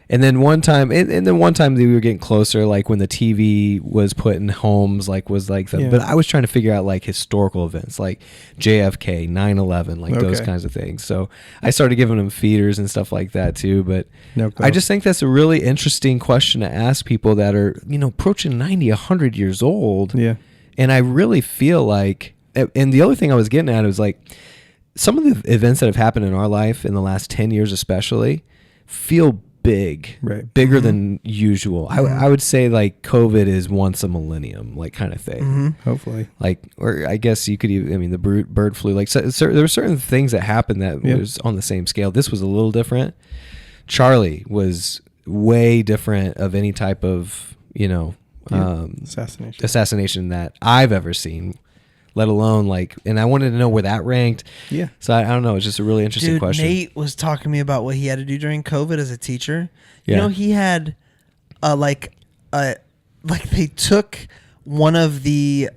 and then one time, and then one time we were getting closer, like when the TV was put in homes, like was like the, Yeah. but I was trying to figure out like historical events, like JFK, 9/11, like those Okay. kinds of things. So I started giving him feeders and stuff like that too. But No I just think that's a really interesting question to ask people that are, approaching 90, 100 years old. Yeah. And I really feel like, and the other thing I was getting at is like some of the events that have happened in our life in the last 10 years, especially, feel big, Right. bigger than usual. I would say like COVID is once a millennium, like kind of thing. Hopefully. Like, or I guess you could even, the bird flu, like there were certain things that happened that Yeah. was on the same scale. This was a little different. Charlie was way different of any type of, assassination that I've ever seen, let alone like, and I wanted to know where that ranked. Yeah. So I don't know. It's just a really interesting Dude, question. Nate was talking to me about what he had to do during COVID as a teacher. Yeah. He had like they took one of the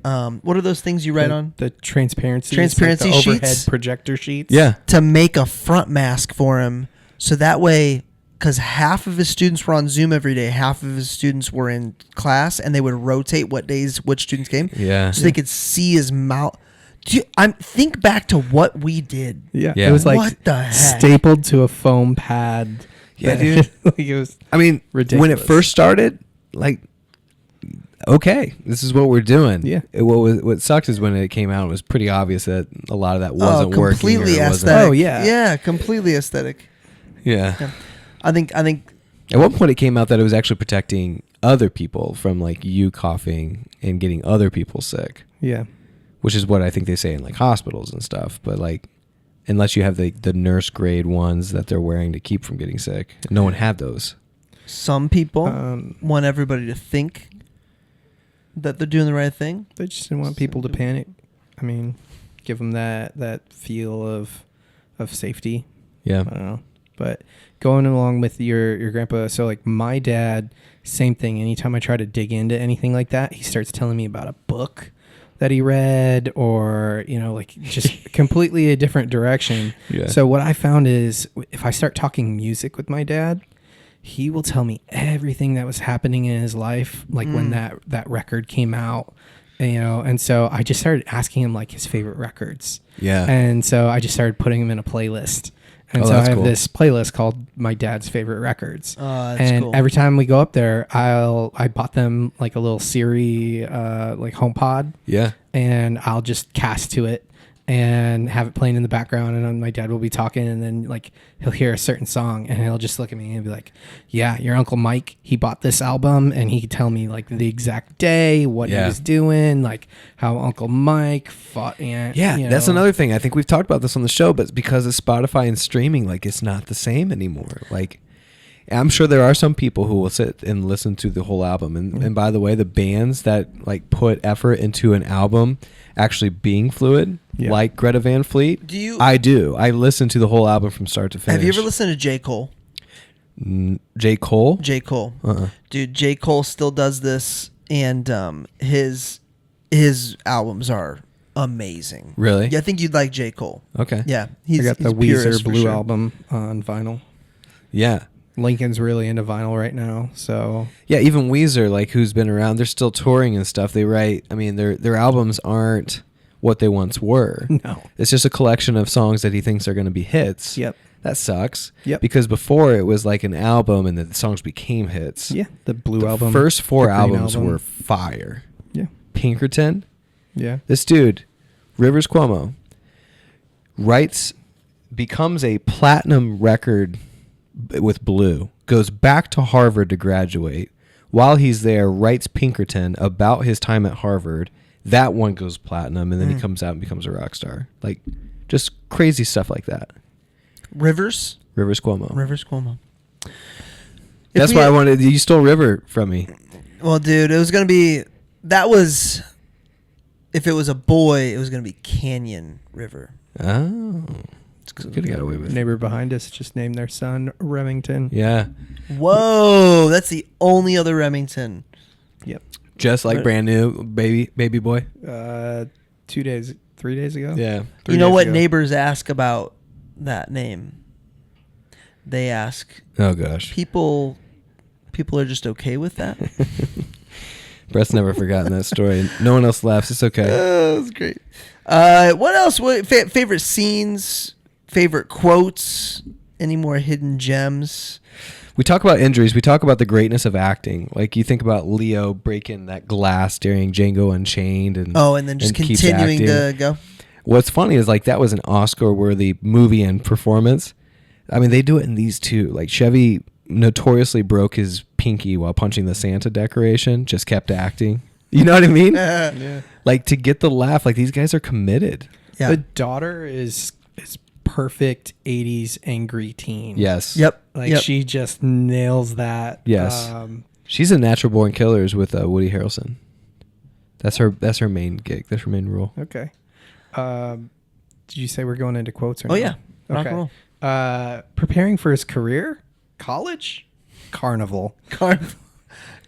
what are those things you write on The transparency. Transparency like the overhead sheets? projector sheets. Yeah. to make a front mask for him, so that way, because half of his students were on Zoom every day, half of his students were in class, and they would rotate what days which students came. Yeah. So they could see his mouth. Think back to what we did. Yeah. Yeah. It was like What the heck? stapled to a foam pad. Yeah, that- dude. like it was. I mean, when Ridiculous. it first started, like, okay, this is what we're doing. Yeah. What sucks is when it came out, it was pretty obvious that a lot of that wasn't working. Completely or it wasn't- aesthetic. Oh, yeah. Yeah, completely aesthetic. Yeah. I think At one point, it came out that it was actually protecting other people from like you coughing and getting other people sick, Yeah. which is what I think they say in like hospitals and stuff. But like, unless you have the nurse grade ones that they're wearing to keep from getting sick, no one had those. some people Um, want everybody to think that they're doing the right thing. They just didn't want people to panic. I mean, give them that feel of safety. Yeah. I don't know. But going along with your grandpa, so like my dad, same thing. Anytime I try to dig into anything like that, he starts telling me about a book that he read or, like just completely a different direction. Yeah. So what I found is if I start talking music with my dad, he will tell me everything that was happening in his life, like when that record came out, and so I just started asking him like his favorite records. Yeah. And so I just started putting them in a playlist. And Oh, so I that's have cool. this playlist called My Dad's Favorite Records. That's And cool. every time we go up there, I bought them like a little Siri like HomePod, Yeah. and I'll just cast to it and have it playing in the background, and then my dad will be talking, and then like he'll hear a certain song and he'll just look at me and be like, yeah, your Uncle Mike, he bought this album, and he could tell me like the exact day, what he Yeah. was doing, like how Uncle Mike fought. Yeah, that's another thing. I think we've talked about this on the show, but because of Spotify and streaming, like it's not the same anymore. Like, I'm sure there are some people who will sit and listen to the whole album. And by the way, the bands that like put effort into an album actually being fluid, Yeah. like Greta Van Fleet, Do you- I do. I listen to the whole album from start to finish. Have you ever listened to J. Cole? J. Cole? J. Cole. Uh-uh. Dude, J. Cole still does this, and his albums are amazing. Really? Yeah, I think you'd like J. Cole. Okay. Yeah, I got the he's purist Weezer for Blue sure. album on vinyl. Yeah. Lincoln's really into vinyl right now, so Yeah, even Weezer, like who's been around, they're still touring and stuff. They write, I mean, their albums aren't what they once were. no. It's just a collection of songs that he thinks are going to be hits. Yep. That sucks. Yep. Because before it was like an album and the songs became hits. Yeah, the Blue The album. first four the Green albums album. were fire. Yeah. Pinkerton, Yeah. this dude, Rivers Cuomo, becomes a platinum record with Blue, goes back to Harvard to graduate. While he's there, writes Pinkerton about his time at Harvard. That one goes platinum, and then he comes out and becomes a rock star. Like, Just crazy stuff like that. Rivers Cuomo. Cuomo. That's why I wanted. You stole River from me. Well, dude, it was gonna be. That was. If it was a boy, it was gonna be Canyon River. Oh, could have got away with it. Neighbor behind us just named their son Remington. Yeah. Whoa, that's the only other Remington. Yep. Just like brand new baby boy. 3 days ago. Yeah. You know what neighbors ask about that name? They ask, Oh gosh. people are just okay with that? Brett's never forgotten that story. No one else laughs. It's okay. That's great. What else? Favorite scenes? Favorite quotes? Any more hidden gems? We talk about injuries. We talk about the greatness of acting. Like you think about Leo breaking that glass during Django Unchained, and and then just keeps continuing acting. to go. What's funny is like that was an Oscar-worthy movie and performance. I mean, they do it in these too. Like Chevy notoriously broke his pinky while punching the Santa decoration. Just kept acting. You know what I mean? Yeah. Like to get the laugh. Like these guys are committed. Yeah. The daughter is perfect 80s angry teen. Yes. Yep. Like she just nails that. Yes. She's a Natural Born Killers with Woody Harrelson. That's her main gig. That's her main role. Okay. Did you say we're going into quotes or Oh no? yeah. Rock and roll. Preparing for his career, college, carnival.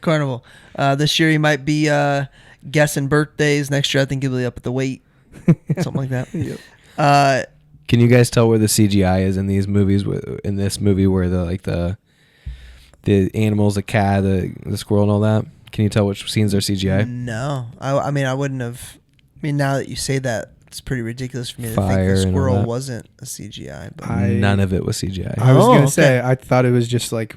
Carnival. This year he might be guessing birthdays. Next year I think he'll be up at the weight. Something like that. Yep. Can you guys tell where the CGI is in these movies? In this movie, where the animals, the cat, the squirrel, and all that. Can you tell which scenes are CGI? No, I mean I wouldn't have. I mean now that you say that, it's pretty ridiculous for me to think Fire the and all squirrel that. wasn't a CGI. But None of it was CGI. I was Oh, gonna okay. say I thought it was just like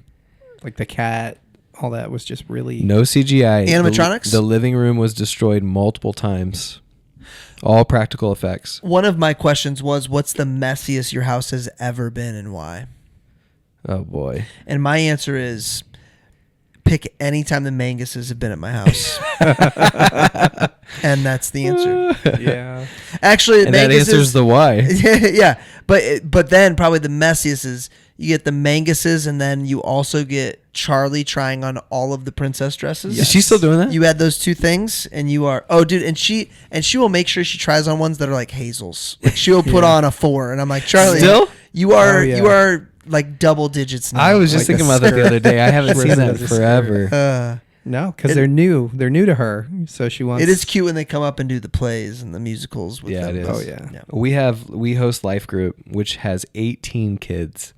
the cat. All that was just really No CGI. Animatronics? The living room was destroyed multiple times. All practical effects. one of my questions was, what's the messiest your house has ever been and why? Oh boy. And my answer is, pick any time the Manguses have been at my house. And that's the answer. yeah. Actually, And that answers the why. yeah, but then probably the messiest is you get the Manguses, and then you also get Charlie trying on all of the princess dresses. Is she still doing that? You add those two things, and you are dude, and she will make sure she tries on ones that are like Hazel's. Like she will put on a 4, and I'm like, Charlie, Still? you are Oh, yeah. you are like double digits now. I was just Like thinking a about that the other day. I haven't Wears seen it that as a forever. No, because they're new. They're new to her, so she wants. It is cute when they come up and do the plays and the musicals with Yeah, them. it is. Oh yeah. We host Life Group, which has 18 kids.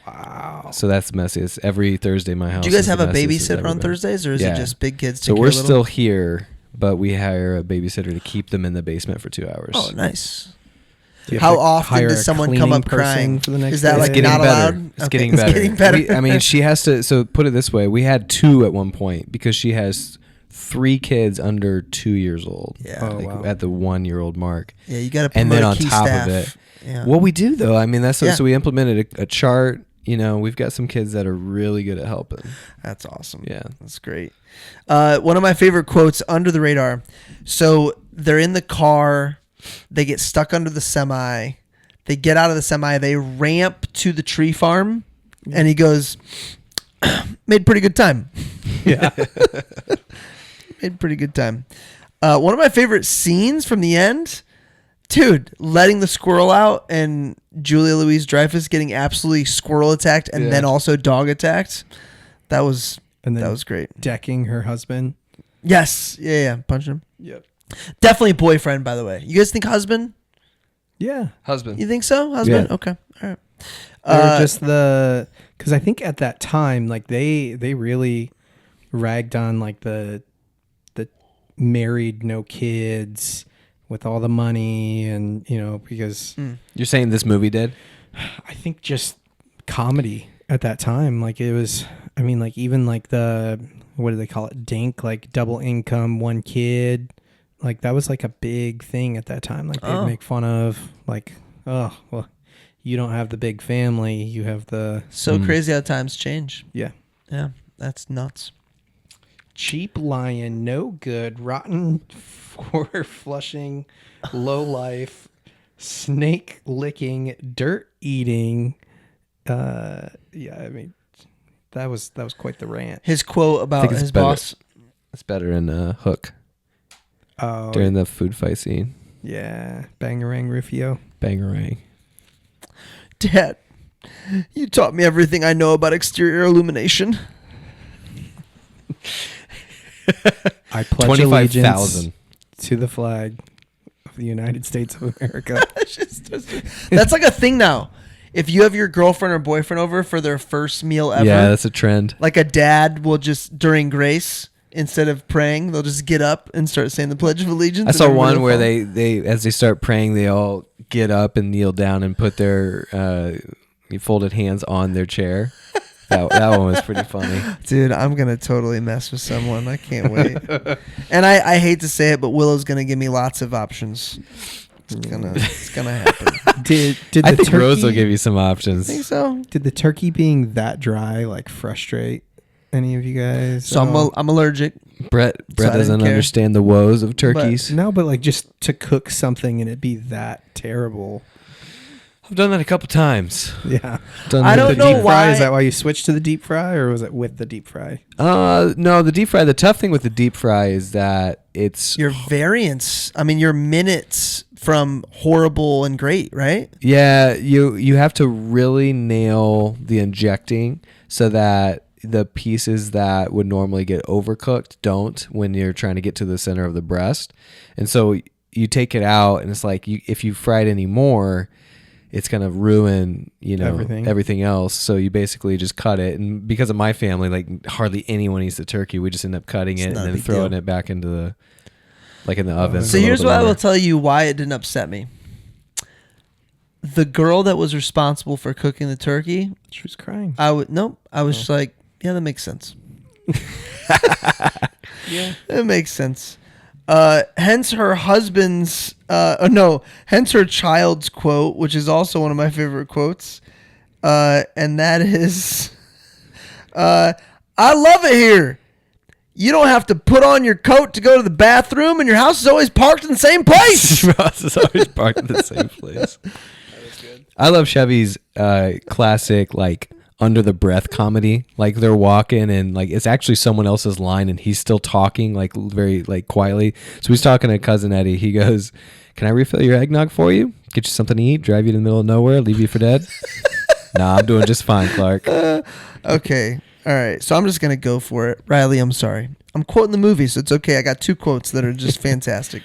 Wow. So that's the messiest. Every Thursday, my house. Do you guys is the have a messiest it's babysitter ever on been. Thursdays, or is Yeah. it just big kids? So take we're care of still little? here, but we hire a babysitter to keep them in the basement for 2 hours. Oh, nice. Do you have How to often hire does a someone come cleaning up person crying? for the next Is that day? like It's getting not better. allowed? It's Okay, getting it's better. getting better. I mean, she has to. So put it this way: we had 2 at one point because she has 3 kids under 2 years old. Yeah. Oh, like wow. at the 1-year-old mark. Yeah, you got to And promote then a on key top staff. of it, Yeah. what we do though, I mean, that's Yeah. so we implemented a chart. You know, we've got some kids that are really good at helping. That's awesome. Yeah. That's great. One of my favorite quotes, under the radar. So they're in the car. They get stuck under the semi. They get out of the semi. They ramp to the tree farm. And he goes, made pretty good time. Yeah. Made pretty good time. One of my favorite scenes from the end, dude, letting the squirrel out and Julia Louis-Dreyfus getting absolutely squirrel attacked and Yeah. then also dog attacked. That was And then that was great. decking her husband. Yes. Yeah. Punching him. Yep. Definitely boyfriend, by the way. You guys think husband? Yeah. Husband. You think so? Husband? Yeah. Okay. All right. They're just because I think at that time, like they really ragged on like the married, no kids, with all the money, and because You're saying this movie did? I think just comedy at that time, like it was. I mean, like even like the what do they call it? Dink, like double income, 1 kid. Like that was like a big thing at that time. Like they'd make fun of like, oh well, you don't have the big family, you have the so crazy how times change. yeah. Yeah. That's nuts. Cheap lion, no good, rotten for flushing, low life, snake licking, dirt eating. Yeah, I mean, that was quite the rant. His quote about his boss. It's better in Hook. Oh, During the food fight scene. yeah, Bangarang Rufio. Bangarang. Dad, you taught me everything I know about exterior illumination. I pledge allegiance 25,000. to the flag of the United States of America. That's like a thing now. If you have your girlfriend or boyfriend over for their first meal ever, Yeah, that's a trend. like a dad will just, during grace, instead of praying, they'll just get up and start saying the Pledge of Allegiance. I and saw everybody one will where follow. they as they start praying, they all get up and kneel down and put their folded hands on their chair. That one was pretty funny. Dude, I'm going to totally mess with someone. I can't wait. And I hate to say it, but Willow's going to give me lots of options. It's gonna happen. Did I the think turkey, Rose will give you some options. Think so? Did the turkey being that dry like frustrate any of you guys? So I'm allergic. Brett So I didn't doesn't care. understand the woes of turkeys. No, but like just to cook something and it be that terrible. I've done that a couple times. Yeah. I don't the know deep fry, why- is that why you switched to the deep fry, or was it with the deep fry? No, the deep fry. The tough thing with the deep fry is that it's Your variance. I mean, your minutes from horrible and great, right? yeah. You have to really nail the injecting so that the pieces that would normally get overcooked don't when you're trying to get to the center of the breast. And so you take it out, and it's like if you fry it anymore, it's going to ruin, everything else. So you basically just cut it. And because of my family, like hardly anyone eats the turkey. We just end up cutting it and not a then big throwing deal. it back into the oven. So here's what I will tell you why it didn't upset me. The girl that was responsible for cooking the turkey, She was crying. I was just like, yeah, that makes sense. Yeah. It makes sense. Hence her husband's, hence her child's quote, which is also one of my favorite quotes. And that is, I love it here. You don't have to put on your coat to go to the bathroom, and your house is always parked in the same place. Ross is always parked in the same place. I love Chevy's classic, like, under the breath comedy. Like, they're walking and like it's actually someone else's line and he's still talking like very like quietly. So he's talking to cousin Eddie. He goes, "Can I refill your eggnog for you? Get you something to eat? Drive you to the middle of nowhere? Leave you for dead?" "Nah, I'm doing just fine, Clark." Okay. All right. So I'm just going to go for it. Riley, I'm sorry. I'm quoting the movie, so it's okay. I got two quotes that are just fantastic.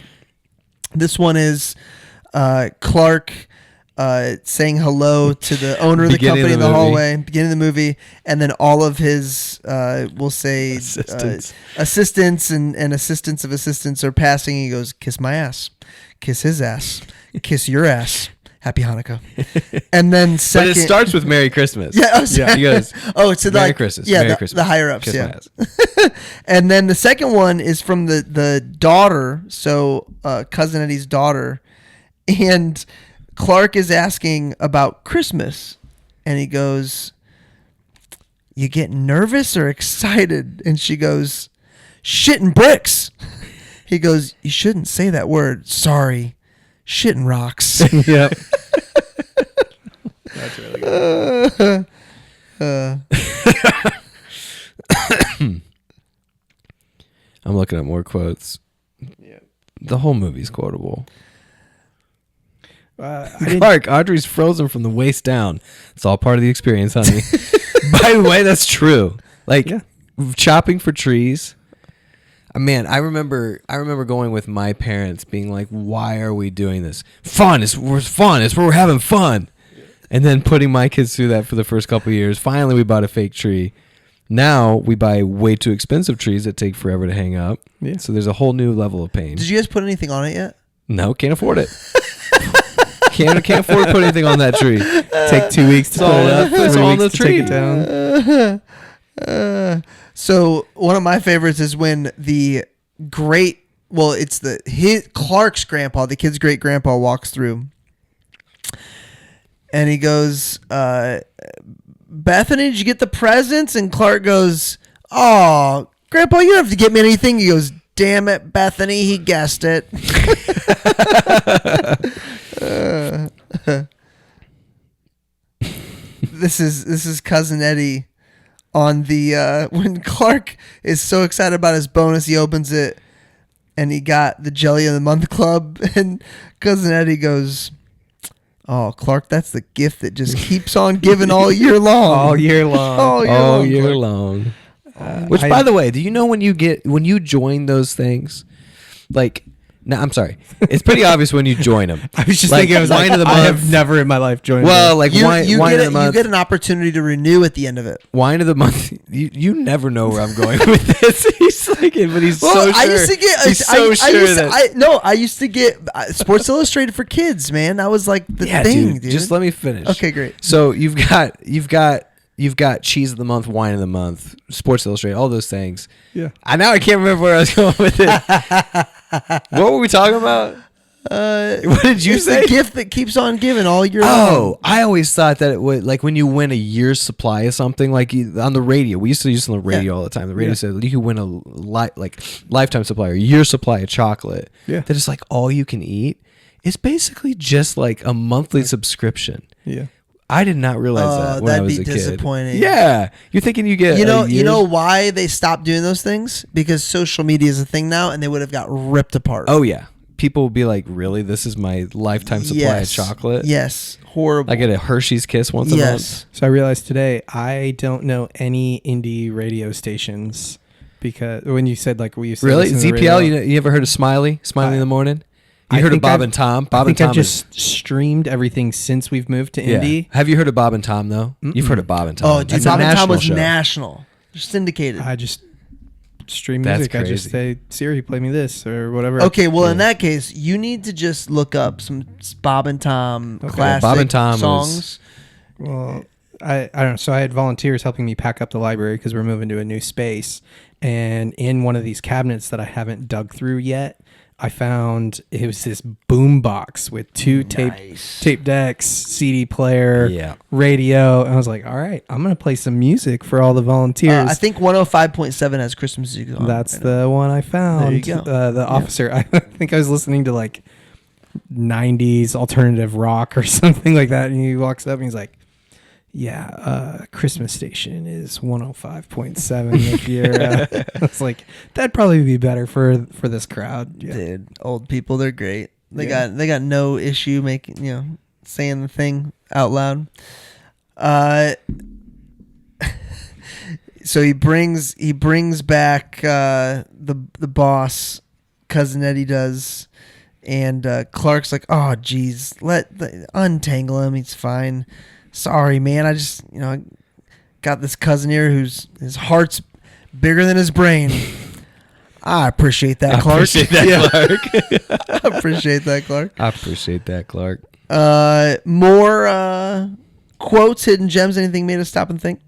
This one is Clark saying hello to the owner of the Beginning company of in the the movie. hallway, beginning of the movie, and then all of his, we'll say, assistants and assistants of assistants are passing. He goes, "Kiss my ass, kiss his ass, kiss your ass. Happy Hanukkah." And then second, But it starts with "Merry Christmas." Yeah, oh, sorry. He goes, "Oh, it's "Merry like Christmas, yeah, Merry the, Christmas. the higher ups, Kiss my yeah." ass. And then the second one is from the daughter, so cousin Eddie's daughter, and Clark is asking about Christmas, and he goes, "You get nervous or excited?" And she goes, "Shitting bricks." He goes, "You shouldn't say that word. Sorry, shitting rocks." Yep. That's really good. I'm looking at more quotes. Yeah. The whole movie's quotable. I didn't- Clark, Audrey's frozen from the waist down. It's all part of the experience, honey. By the way, that's true. Like Yeah. chopping for trees. Man, I remember going with my parents, being like, "Why are we doing this? Fun. It's fun. It's where we're having fun." And then putting my kids through that for the first couple of years. Finally, we bought a fake tree. Now we buy way too expensive trees that take forever to hang up. Yeah. So there's a whole new level of pain. Did you guys put anything on it yet? No, can't afford it. Can't afford to put anything on that tree. Take 2 weeks to It's all put it up. in- it's 3 all in weeks the to take tree. it down. So one of my favorites is when the Clark's grandpa, the kid's great grandpa, walks through, and he goes, "Bethany, did you get the presents?" And Clark goes, "Oh, Grandpa, you don't have to get me anything." He goes, "Damn it, Bethany, he guessed it." This is Cousin Eddie on the when Clark is so excited about his bonus, he opens it and he got the Jelly of the Month Club, and Cousin Eddie goes, "Oh, Clark, that's the gift that just keeps on giving all year long, All year long. All year Clark." long. Which, by the way, do you know when you join those things, like? No, I'm sorry. It's pretty obvious when you join them. I was just Like, thinking, I was wine like, of the I have month. never in my life joined. Well, like You wine of the you month. get an opportunity to renew at the end of it. Wine of the month. You never know where I'm going with this. He's like, but he's so sure. I used to get. He's so sure I used to get Sports Illustrated for kids. Man, that was like the thing, dude. Just let me finish. Okay, great. So you've got Cheese of the Month, Wine of the Month, Sports Illustrated, all those things. Yeah. Now I can't remember where I was going with it. What were we talking about? What did you It's say? the gift that keeps on giving all year long. Oh, I always thought that it would, like, when you win a year's supply of something, like on the radio. We used to use it on the radio all the time. The radio said you could win a lifetime supply or a year's supply of chocolate. Yeah. That is like all you can eat. It's basically just like a monthly subscription. Yeah. I did not realize that when I that'd was be a kid. disappointing. Yeah, you're thinking you get You a year's- know why they stopped doing those things? Because social media is a thing now, and they would have got ripped apart. Oh yeah, people will be like, "Really? This is my lifetime supply of chocolate?" Yes, horrible. I get a Hershey's Kiss once a month. Yes. So I realized today I don't know any indie radio stations because when you said like we used to Really? listen to the ZPL? radio, You ever heard of Smiley in the morning? You I heard of think Bob I've- and Tom? I Bob and think I've Tom is. just streamed everything since we've moved to indie. Have you heard of Bob and Tom though? You've heard of Bob and Tom? Oh, dude, That's a Bob and Tom national was show. national. They're syndicated. I just stream That's music. I just crazy. say Siri, play me this or whatever. Okay, well, in that case, you need to just look up some Bob and Tom classic Bob and Tom songs. Well, I don't know. So I had volunteers helping me pack up the library because we're moving to a new space. And in one of these cabinets that I haven't dug through yet, I found it was this boom box with two tape decks, CD player, radio. And I was like, all right, I'm going to play some music for all the volunteers. I think 105.7 has Christmas music on. That's the one I found. There you go. The officer, I think I was listening to like 90s alternative rock or something like that. And he walks up and he's like, yeah, Christmas station is 105.7 if you're I was like, that'd probably be better for this crowd. Yeah. Dude, old people, they're great. They got no issue making, saying the thing out loud. So he brings back the boss, Cousin Eddie does, and Clark's like, oh geez, untangle him, he's fine. Sorry, man. I just, got this cousin here his heart's bigger than his brain. I appreciate that, Clark. I appreciate that, Clark. I appreciate that, Clark. More quotes, hidden gems, anything made us stop and think?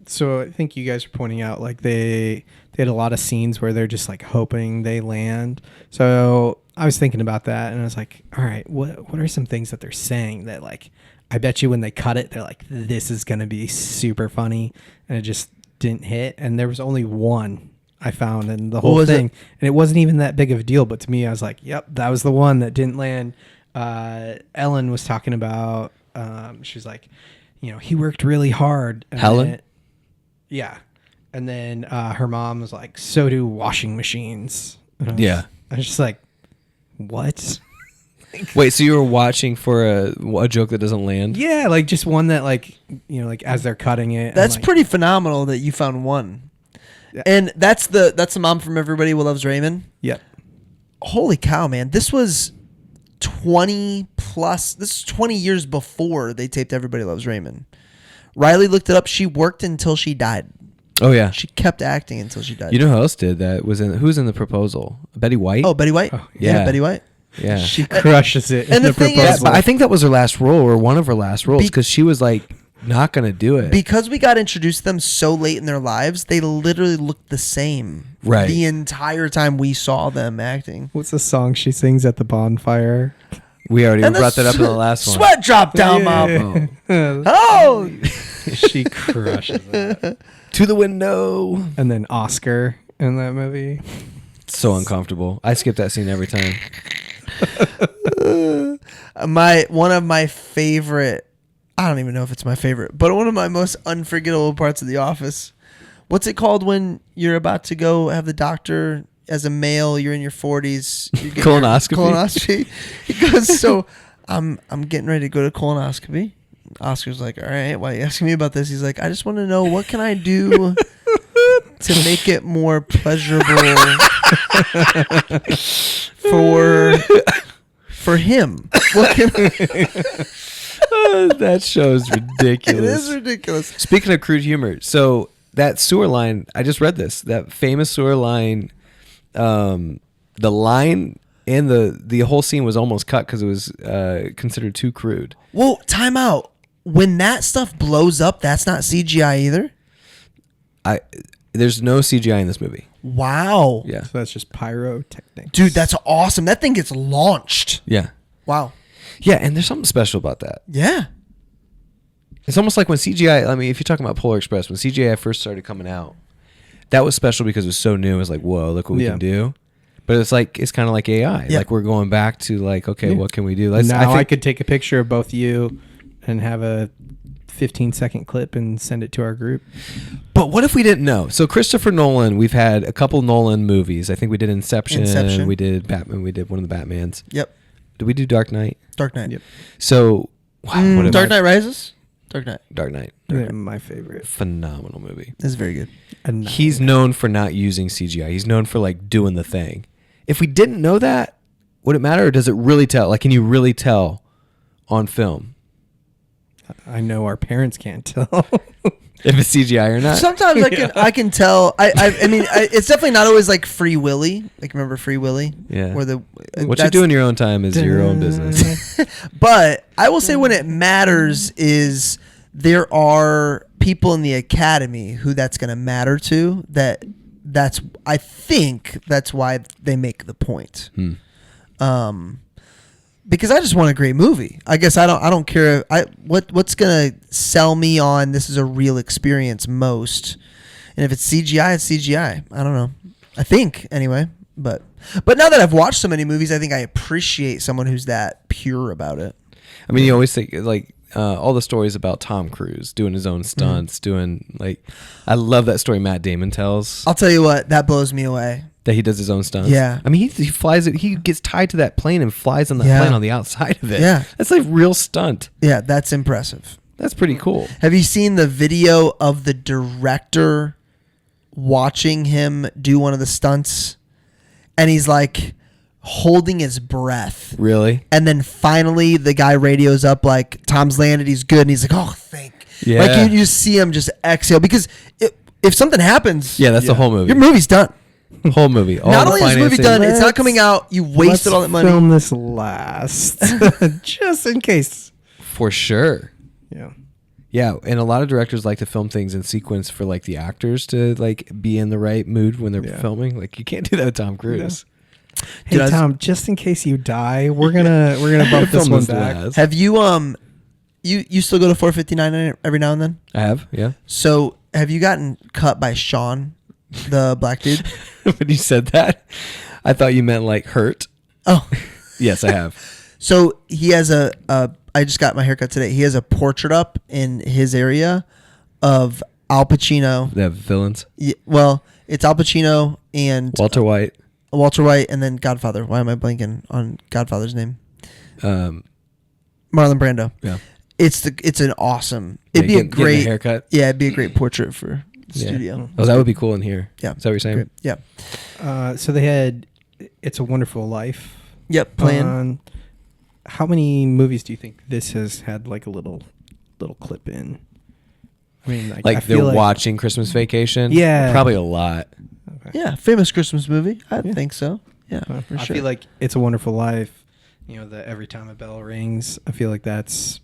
So I think you guys are pointing out like they had a lot of scenes where they're just like hoping they land. So I was thinking about that and I was like, all right, what are some things that they're saying that like I bet you when they cut it, they're like, this is going to be super funny. And it just didn't hit. And there was only one I found in the whole thing. And it wasn't even that big of a deal. But to me, I was like, yep, that was the one that didn't land. Ellen was talking about, she was like, he worked really hard. And Helen? Yeah. And then her mom was like, so do washing machines. And I was just like, what? Wait, so you were watching for a joke that doesn't land? Yeah, like just one that like as they're cutting it. That's I'm like, pretty phenomenal that you found one. Yeah. And that's the mom from Everybody Loves Raymond. Yep. Holy cow, man. This was 20 plus. This is 20 years before they taped Everybody Loves Raymond. Riley looked it up. She worked until she died. Oh yeah. She kept acting until she died. You know who else did that? Who's in The Proposal? Betty White? Oh, Betty White? Oh, yeah, Betty White. Yeah. She crushes it. And in the thing is- proposal. But I think that was her last role or one of her last roles because she was like not going to do it. Because we got introduced to them so late in their lives, they literally looked the same. Right. The entire time we saw them acting. What's the song she sings at the bonfire? We already And the brought that up in the last one. Sweat dropped down my... Oh! She crushes it. To the window. And then Oscar in that movie. So uncomfortable. I skip that scene every time. One of my favorite, I don't even know if it's my favorite, but one of my most unforgettable parts of The Office. What's it called when you're about to go have the doctor as a male? You're in your 40s. You're getting Colonoscopy. He goes, so I'm getting ready to go to colonoscopy. Oscar's like, all right, why are you asking me about this? He's like, I just want to know, what can I do to make it more pleasurable for him? What can That show's ridiculous. It is ridiculous. Speaking of crude humor, so that sewer line, I just read this, that famous sewer line, the line and the whole scene was almost cut because it was considered too crude. Well, time out. When that stuff blows up, that's not CGI either? There's no CGI in this movie. Wow. Yeah. So that's just pyrotechnics. Dude, that's awesome. That thing gets launched. Yeah. Wow. Yeah, and there's something special about that. Yeah. It's almost like when CGI, I mean, if you're talking about Polar Express, when CGI first started coming out, that was special because it was so new. It was like, whoa, look what we can do. But it's kind of like AI. Yeah. Like we're going back to like, okay, what can we do? I could take a picture of both you and have a 15-second clip and send it to our group. But what if we didn't know? So Christopher Nolan, we've had a couple Nolan movies. I think we did Inception. We did Batman. We did one of the Batmans. Yep. Did we do Dark Knight? Dark Knight. Yep. So, wow, Dark Knight Rises? Dark Knight. Dark Knight. Yeah, my favorite. Phenomenal movie. It's very good. He's known for not using CGI. He's known for like doing the thing. If we didn't know that, would it matter, or does it really tell? Like, can you really tell on film I know our parents can't tell. if it's CGI or not? Sometimes I can tell. I mean, it's definitely not always like Free Willy. Like, remember Free Willy? Yeah. Where What you do in your own time is your own business. But I will say when it matters is there are people in the academy who that's going to matter to. I think that's why they make the point. Because I just want a great movie. I guess I don't care. What's gonna sell me on this is a real experience most, and if it's CGI, it's CGI. I don't know. I think anyway. But now that I've watched so many movies, I think I appreciate someone who's that pure about it. I mean, you always think like all the stories about Tom Cruise doing his own stunts, doing like, I love that story Matt Damon tells. I'll tell you what, that blows me away. That he does his own stunts. Yeah. I mean, he flies it. He gets tied to that plane and flies on that plane on the outside of it. Yeah. That's like real stunt. Yeah, that's impressive. That's pretty cool. Have you seen the video of the director watching him do one of the stunts? And he's like holding his breath. Really? And then finally the guy radios up like, Tom's landed, he's good. And he's like, oh, Yeah. Like you just see him just exhale. Because if something happens, that's the whole movie. your movie's done. Whole movie. All Not the only is the movie financing. done, it's not coming out. You wasted all that money. Film this last, just in case. For sure. Yeah. Yeah, and a lot of directors like to film things in sequence for like the actors to like be in the right mood when they're filming. Like you can't do that with Tom Cruise. Hey Tom, just in case you die, we're gonna bump this one back. Have you you still go to 459 every now and then? I have, yeah. So have you gotten cut by Sean, the black dude? When you said that, I thought you meant like hurt. Oh, yes, I have. So he has I just got my haircut today. He has a portrait up in his area of Al Pacino. They have villains. Yeah, well, it's Al Pacino and Walter White, and then Godfather. Why am I blanking on Godfather's name? Marlon Brando. Yeah. It's an awesome. It'd be a great haircut. Yeah, it'd be a great portrait for the studio. Oh, that would be cool in here. Yeah. Is that what you're saying? Great. Yeah. So they had It's a Wonderful Life. Yep. Playing. How many movies do you think this has had like a little clip in? I mean, like they're watching Christmas Vacation. Yeah. Probably a lot. Okay. Yeah, famous Christmas movie. I think so. Yeah, for sure. I feel like It's a Wonderful Life. You know, the Every Time a Bell Rings. I feel like that's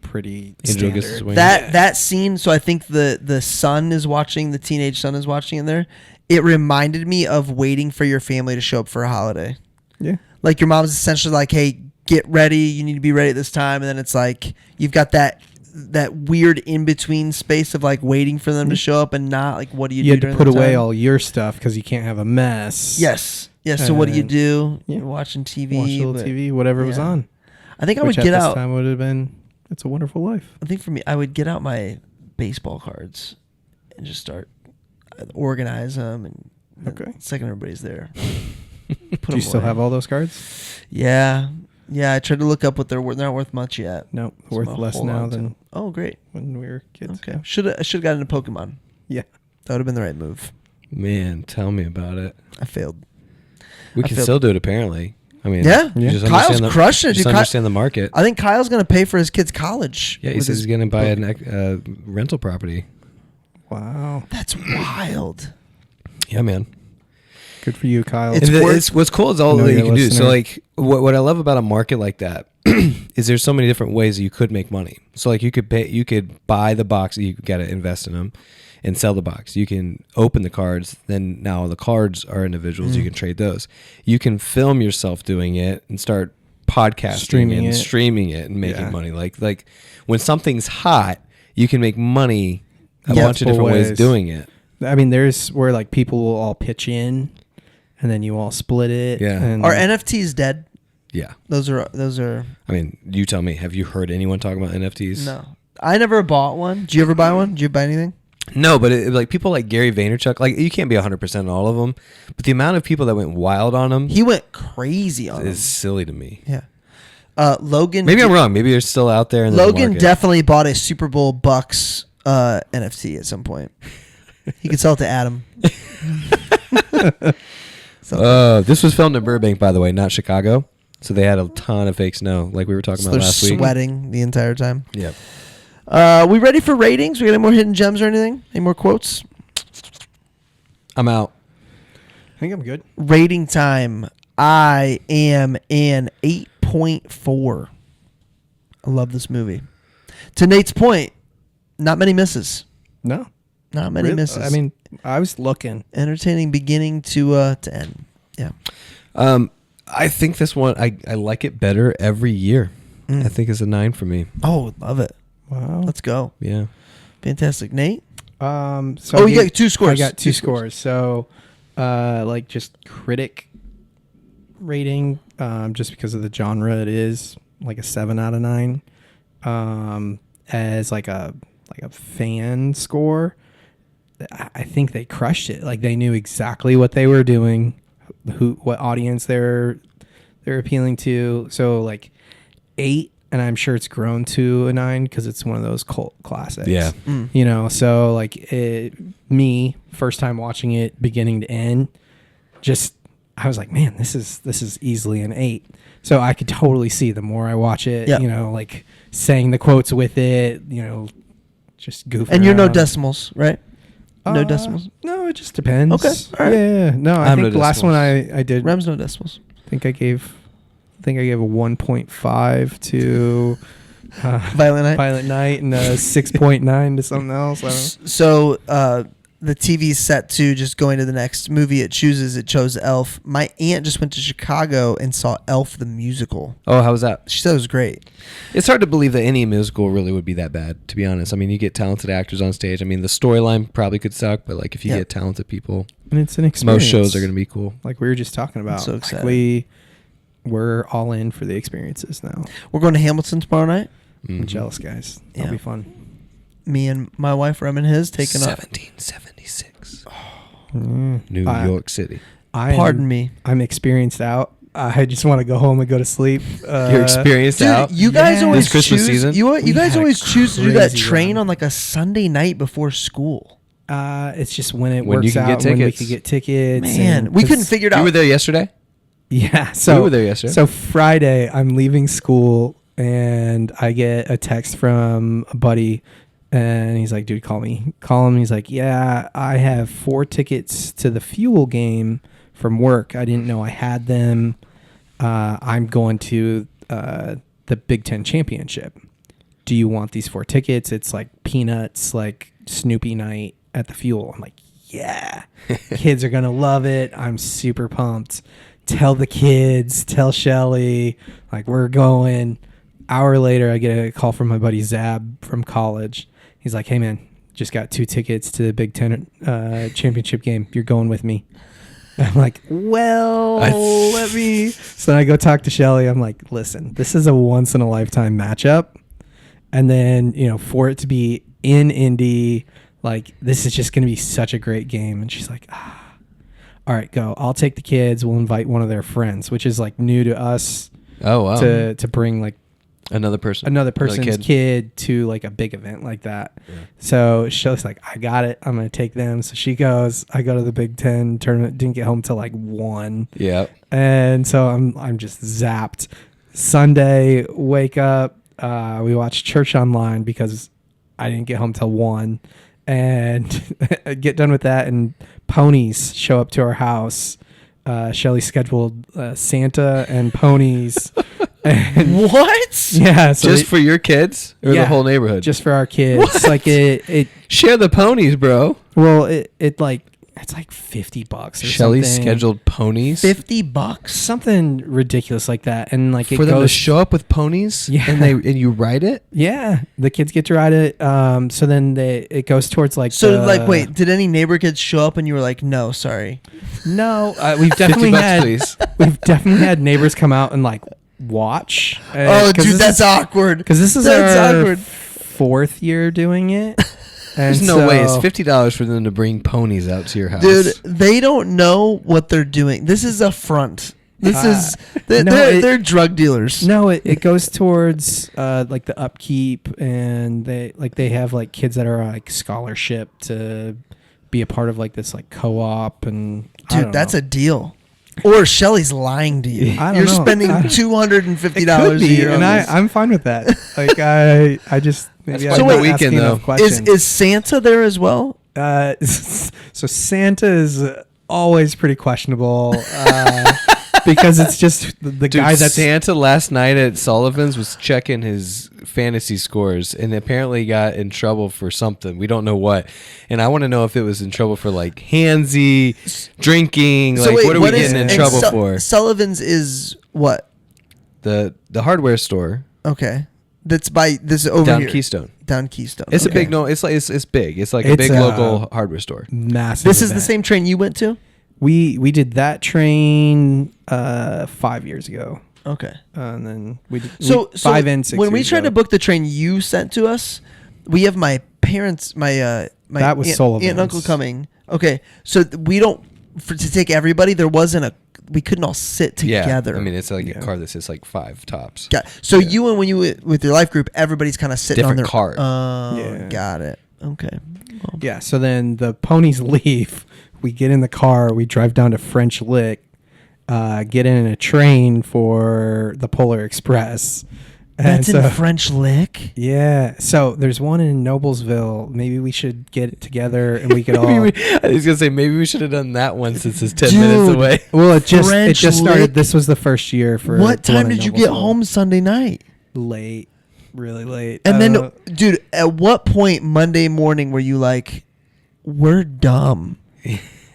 pretty Angel Gets standard. His Wings. That scene. So I think the son is watching. The teenage son is watching in there. It reminded me of waiting for your family to show up for a holiday. Yeah. Like your mom's essentially like, "Hey, get ready. You need to be ready at this time." And then it's like you've got that weird in between space of like waiting for them to show up and not like what do you do? You had to during put that away time? all your stuff because you can't have a mess. Yes. Yeah. So what do you And do? yeah. You're watching TV. watch a little but- TV, whatever was yeah. on. I think I Which would get at this out. time would have been It's a Wonderful Life. I think for me, I would get out my baseball cards and just start organize them. And Okay. the second everybody's there, Do you still have all those cards? Yeah. Yeah. I tried to look up what they're worth. They're not worth much yet. No, So worth I'll less hold now on to than them. Oh, great. when we were kids. Okay. I should have gotten into Pokemon. Yeah. That would have been the right move. Man, tell me about it. I failed. We I can feel- still do it apparently. I mean, Yeah. you just Kyle's understand the- crushing it, Just dude. understand the market. I think Kyle's going to pay for his kid's college. Yeah, he with says his he's going to buy book. a rental property. Wow. That's wild. Yeah, man. Good for you, Kyle. It's And worth- it's what's cool is all Know that you your can do. So listener. like what I love about a market like that is there's so many different ways that you could make money. So like you could buy the box, you got to invest in them and sell the box. You can open the cards, then now the cards are individuals, you can trade those. You can film yourself doing it and start podcasting streaming it and making Yeah. money. Like when something's hot, you can make money a Yeah, bunch of different ways doing it. I mean, there's where like people will all pitch in, and then you all split it. Yeah. And Are NFTs dead? Yeah. Those are. I mean, you tell me, have you heard anyone talk about NFTs? No. I never bought one. Did you ever buy one? Did you buy anything? No, but like people like Gary Vaynerchuk, like you can't be 100% on all of them, but the amount of people that went wild on them He went crazy on is them. silly to me. Yeah. Logan. Maybe I'm wrong. Maybe they're still out there in the Logan market. definitely bought a Super Bowl Bucks NFT at some point. He could sell it to Adam. This was filmed in Burbank, by the way, not Chicago. So they had a ton of fake snow, like we were talking So about they're last week. sweating the entire time. Yep. We ready for ratings? We got any more hidden gems or anything? Any more quotes? I'm out. I think I'm good. Rating time. I am an 8.4. I love this movie. To Nate's point, not many misses. No. Not many Really? misses. I mean, I was looking. entertaining beginning to end. Yeah. I think this one, I like it better every year. I think it's a 9 for me. Oh, love it. Wow. Let's go. Yeah. Fantastic. Nate? So Oh, you got 2 scores. I got two scores. So, like just critic rating, just because of the genre, it is like a 7 out of 9. As like a fan score, I think they crushed it. Like they knew exactly what they were doing, what audience they're appealing to. So like 8. And I'm sure it's grown to a 9 because it's one of those cult classics. Yeah. You know, so like me, first time watching it beginning to end, I was like, man, this is easily an 8. So I could totally see the more I watch it, Yeah. you know, like saying the quotes with it, you know, just goofing And you're no around. decimals, right? No decimals? No, it just depends. Okay, all right. Yeah. No, I I'm think no the last one decimals. I did, Rem's no decimals. I think I gave a 1.5 to Violent Night. Violent Night and a 6.9 to something else. I don't know. So the TV's set to just going to the next movie it chooses. It chose Elf. My aunt just went to Chicago and saw Elf the musical. Oh, how was that? She said it was great. It's hard to believe that any musical really would be that bad, to be honest. I mean, you get talented actors on stage. I mean, the storyline probably could suck, but like if you Yeah. get talented people, And it's an experience. most shows are going to be cool. like we were just talking about. so Like, excited. we're all in for the experiences now. We're going to Hamilton tomorrow night. I'm Mhm. jealous, guys. That'll Yeah. be fun. Me and my wife, Rem and his, taking up. 1776. Mm. New York City. Pardon me. I'm experienced out. I just want to go home and go to sleep. You're experienced Dude, out. you guys yeah. always This Christmas choose, season? You We guys had a always choose to do that crazy train run. on like a Sunday night before school. It's just when it When works you can get out, when we tickets. could get tickets. Man, and- we 'cause- couldn't figure it You out. were there yesterday? Yeah. So We were there yesterday. So Friday, I'm leaving school and I get a text from a buddy and he's like, dude, call me. Call him. He's like, yeah, I have 4 tickets to the Fuel game from work. I didn't know I had them. I'm going to the Big Ten Championship. Do you want these 4 tickets? It's like peanuts, like Snoopy night at the Fuel. I'm like, yeah, kids are going to love it. I'm super pumped. Tell the kids, tell Shelly, like we're going. Hour later, I get a call from my buddy Zab from college. He's like, hey man, just got 2 tickets to the Big Ten championship game. You're going with me. I'm like, well, let me. So I go talk to Shelly. I'm like, listen, this is a once in a lifetime matchup. And then, for it to be in Indy, like, this is just going to be such a great game. And she's like, all right, go. I'll take the kids. We'll invite one of their friends, which is like new to us. Oh, wow. To bring like another person's kid to like a big event like that. Yeah. So Shelly's like, I got it. I'm going to take them. So she goes. I go to the Big Ten tournament. Didn't get home till like 1. Yeah. And so I'm just zapped. Sunday, wake up. We watched church online because I didn't get home till 1, and get done with that. And ponies show up to our house. Shelly scheduled Santa and ponies. And what? Yeah, so just for your kids or the whole neighborhood? Just for our kids. What? Like it share the ponies, bro. Well, it's like $50 or Shelly something. scheduled ponies. $50, something ridiculous like that, and like for them to show up with ponies. Yeah, and you ride it. Yeah, the kids get to ride it. So then it goes towards like. So wait, did any neighbor kids show up and you were like, no, sorry? No, we've definitely had. Please. We've definitely had neighbors come out and like watch. Oh, dude, that's awkward. Because this is our 4th year doing it. And there's no way it's $50 for them to bring ponies out to your house. Dude, they don't know what they're doing. This is a front. They're drug dealers. No, it goes towards like the upkeep, and they have like kids that are like scholarship to be a part of like this like co-op, and dude, that's a deal. Or Shelly's lying to you. You're know. spending $250 a year, and I'm fine with that. Like I just maybe so wait, weekend though. Is Santa there as well? So Santa is always pretty questionable because it's just the guy that's Santa last night at Sullivan's was checking his fantasy scores and apparently got in trouble for something. We don't know what. And I want to know if it was in trouble for like handsy, drinking. So like wait, what are we getting in trouble for? Sullivan's is what? The hardware store. Okay. That's by this over down here. Keystone. Down Keystone. It's a big it's big. It's like a big local hardware store. Massive. This is the same train you went to? We did that train 5 years ago. Okay. And then we did 5 and 6 when we years tried ago. to book the train you sent to us, we have my parents, my that was Sullivan's. aunt and uncle coming. Okay. So we don't to take everybody, there wasn't we couldn't all sit together. Yeah, I mean, it's like a car that sits like 5 tops. Got it. So you and when you with your life group, everybody's kind of sitting different on their cart. Yeah. Got it. Okay. Well. Yeah. So then the ponies leave. We get in the car. We drive down to French Lick. Get in a train for the Polar Express. That's in French Lick? Yeah. So there's one in Noblesville. Maybe we should get it together and we could all. I was gonna say maybe we should have done that one since it's 10 minutes away. Well, it just started. Lick? This was the first year for. What time did you get home Sunday night? Late, really late. And then, dude, at what point Monday morning were you like, "We're dumb"?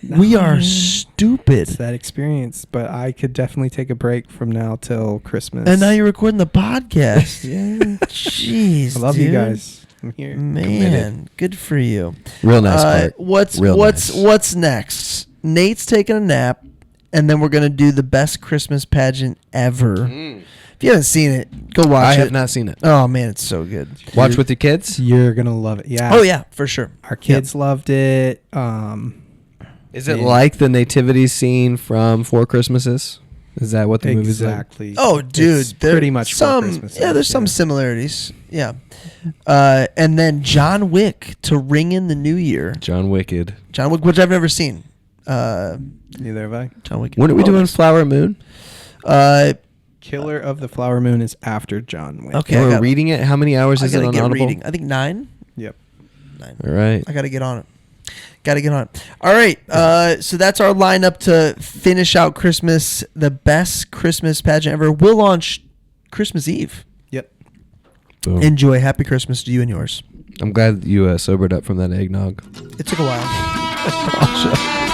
We are stupid. It's that experience, but I could definitely take a break from now till Christmas. And now you're recording the podcast. Yeah. Jeez, I love you guys. I'm here. Man, committed. Good for you. Real nice part. What's next? Nate's taking a nap, and then we're gonna do the best Christmas pageant ever. If you haven't seen it, go watch it. I have not seen it. Oh man, it's so good. Watch with your kids. You're gonna love it. Yeah. Oh yeah, for sure. Our kids loved it. Is it like the nativity scene from Four Christmases? Is that what the movie's like? Exactly. Oh, dude, it's pretty much Four Christmases. Yeah, there's some similarities. Yeah. And then John Wick to ring in the new year. John Wick, which I've never seen. Neither have I. John Wick. When are we doing Flower Moon? Killer of the Flower Moon is after John Wick. Okay. We're reading it. How many hours is it on Audible? Reading. I think 9. Yep. 9. All right. I got to get on it. All right. So that's our lineup to finish out Christmas. The best Christmas pageant ever. We'll launch Christmas Eve. Yep. Boom. Enjoy. Happy Christmas to you and yours. I'm glad you sobered up from that eggnog. It took a while.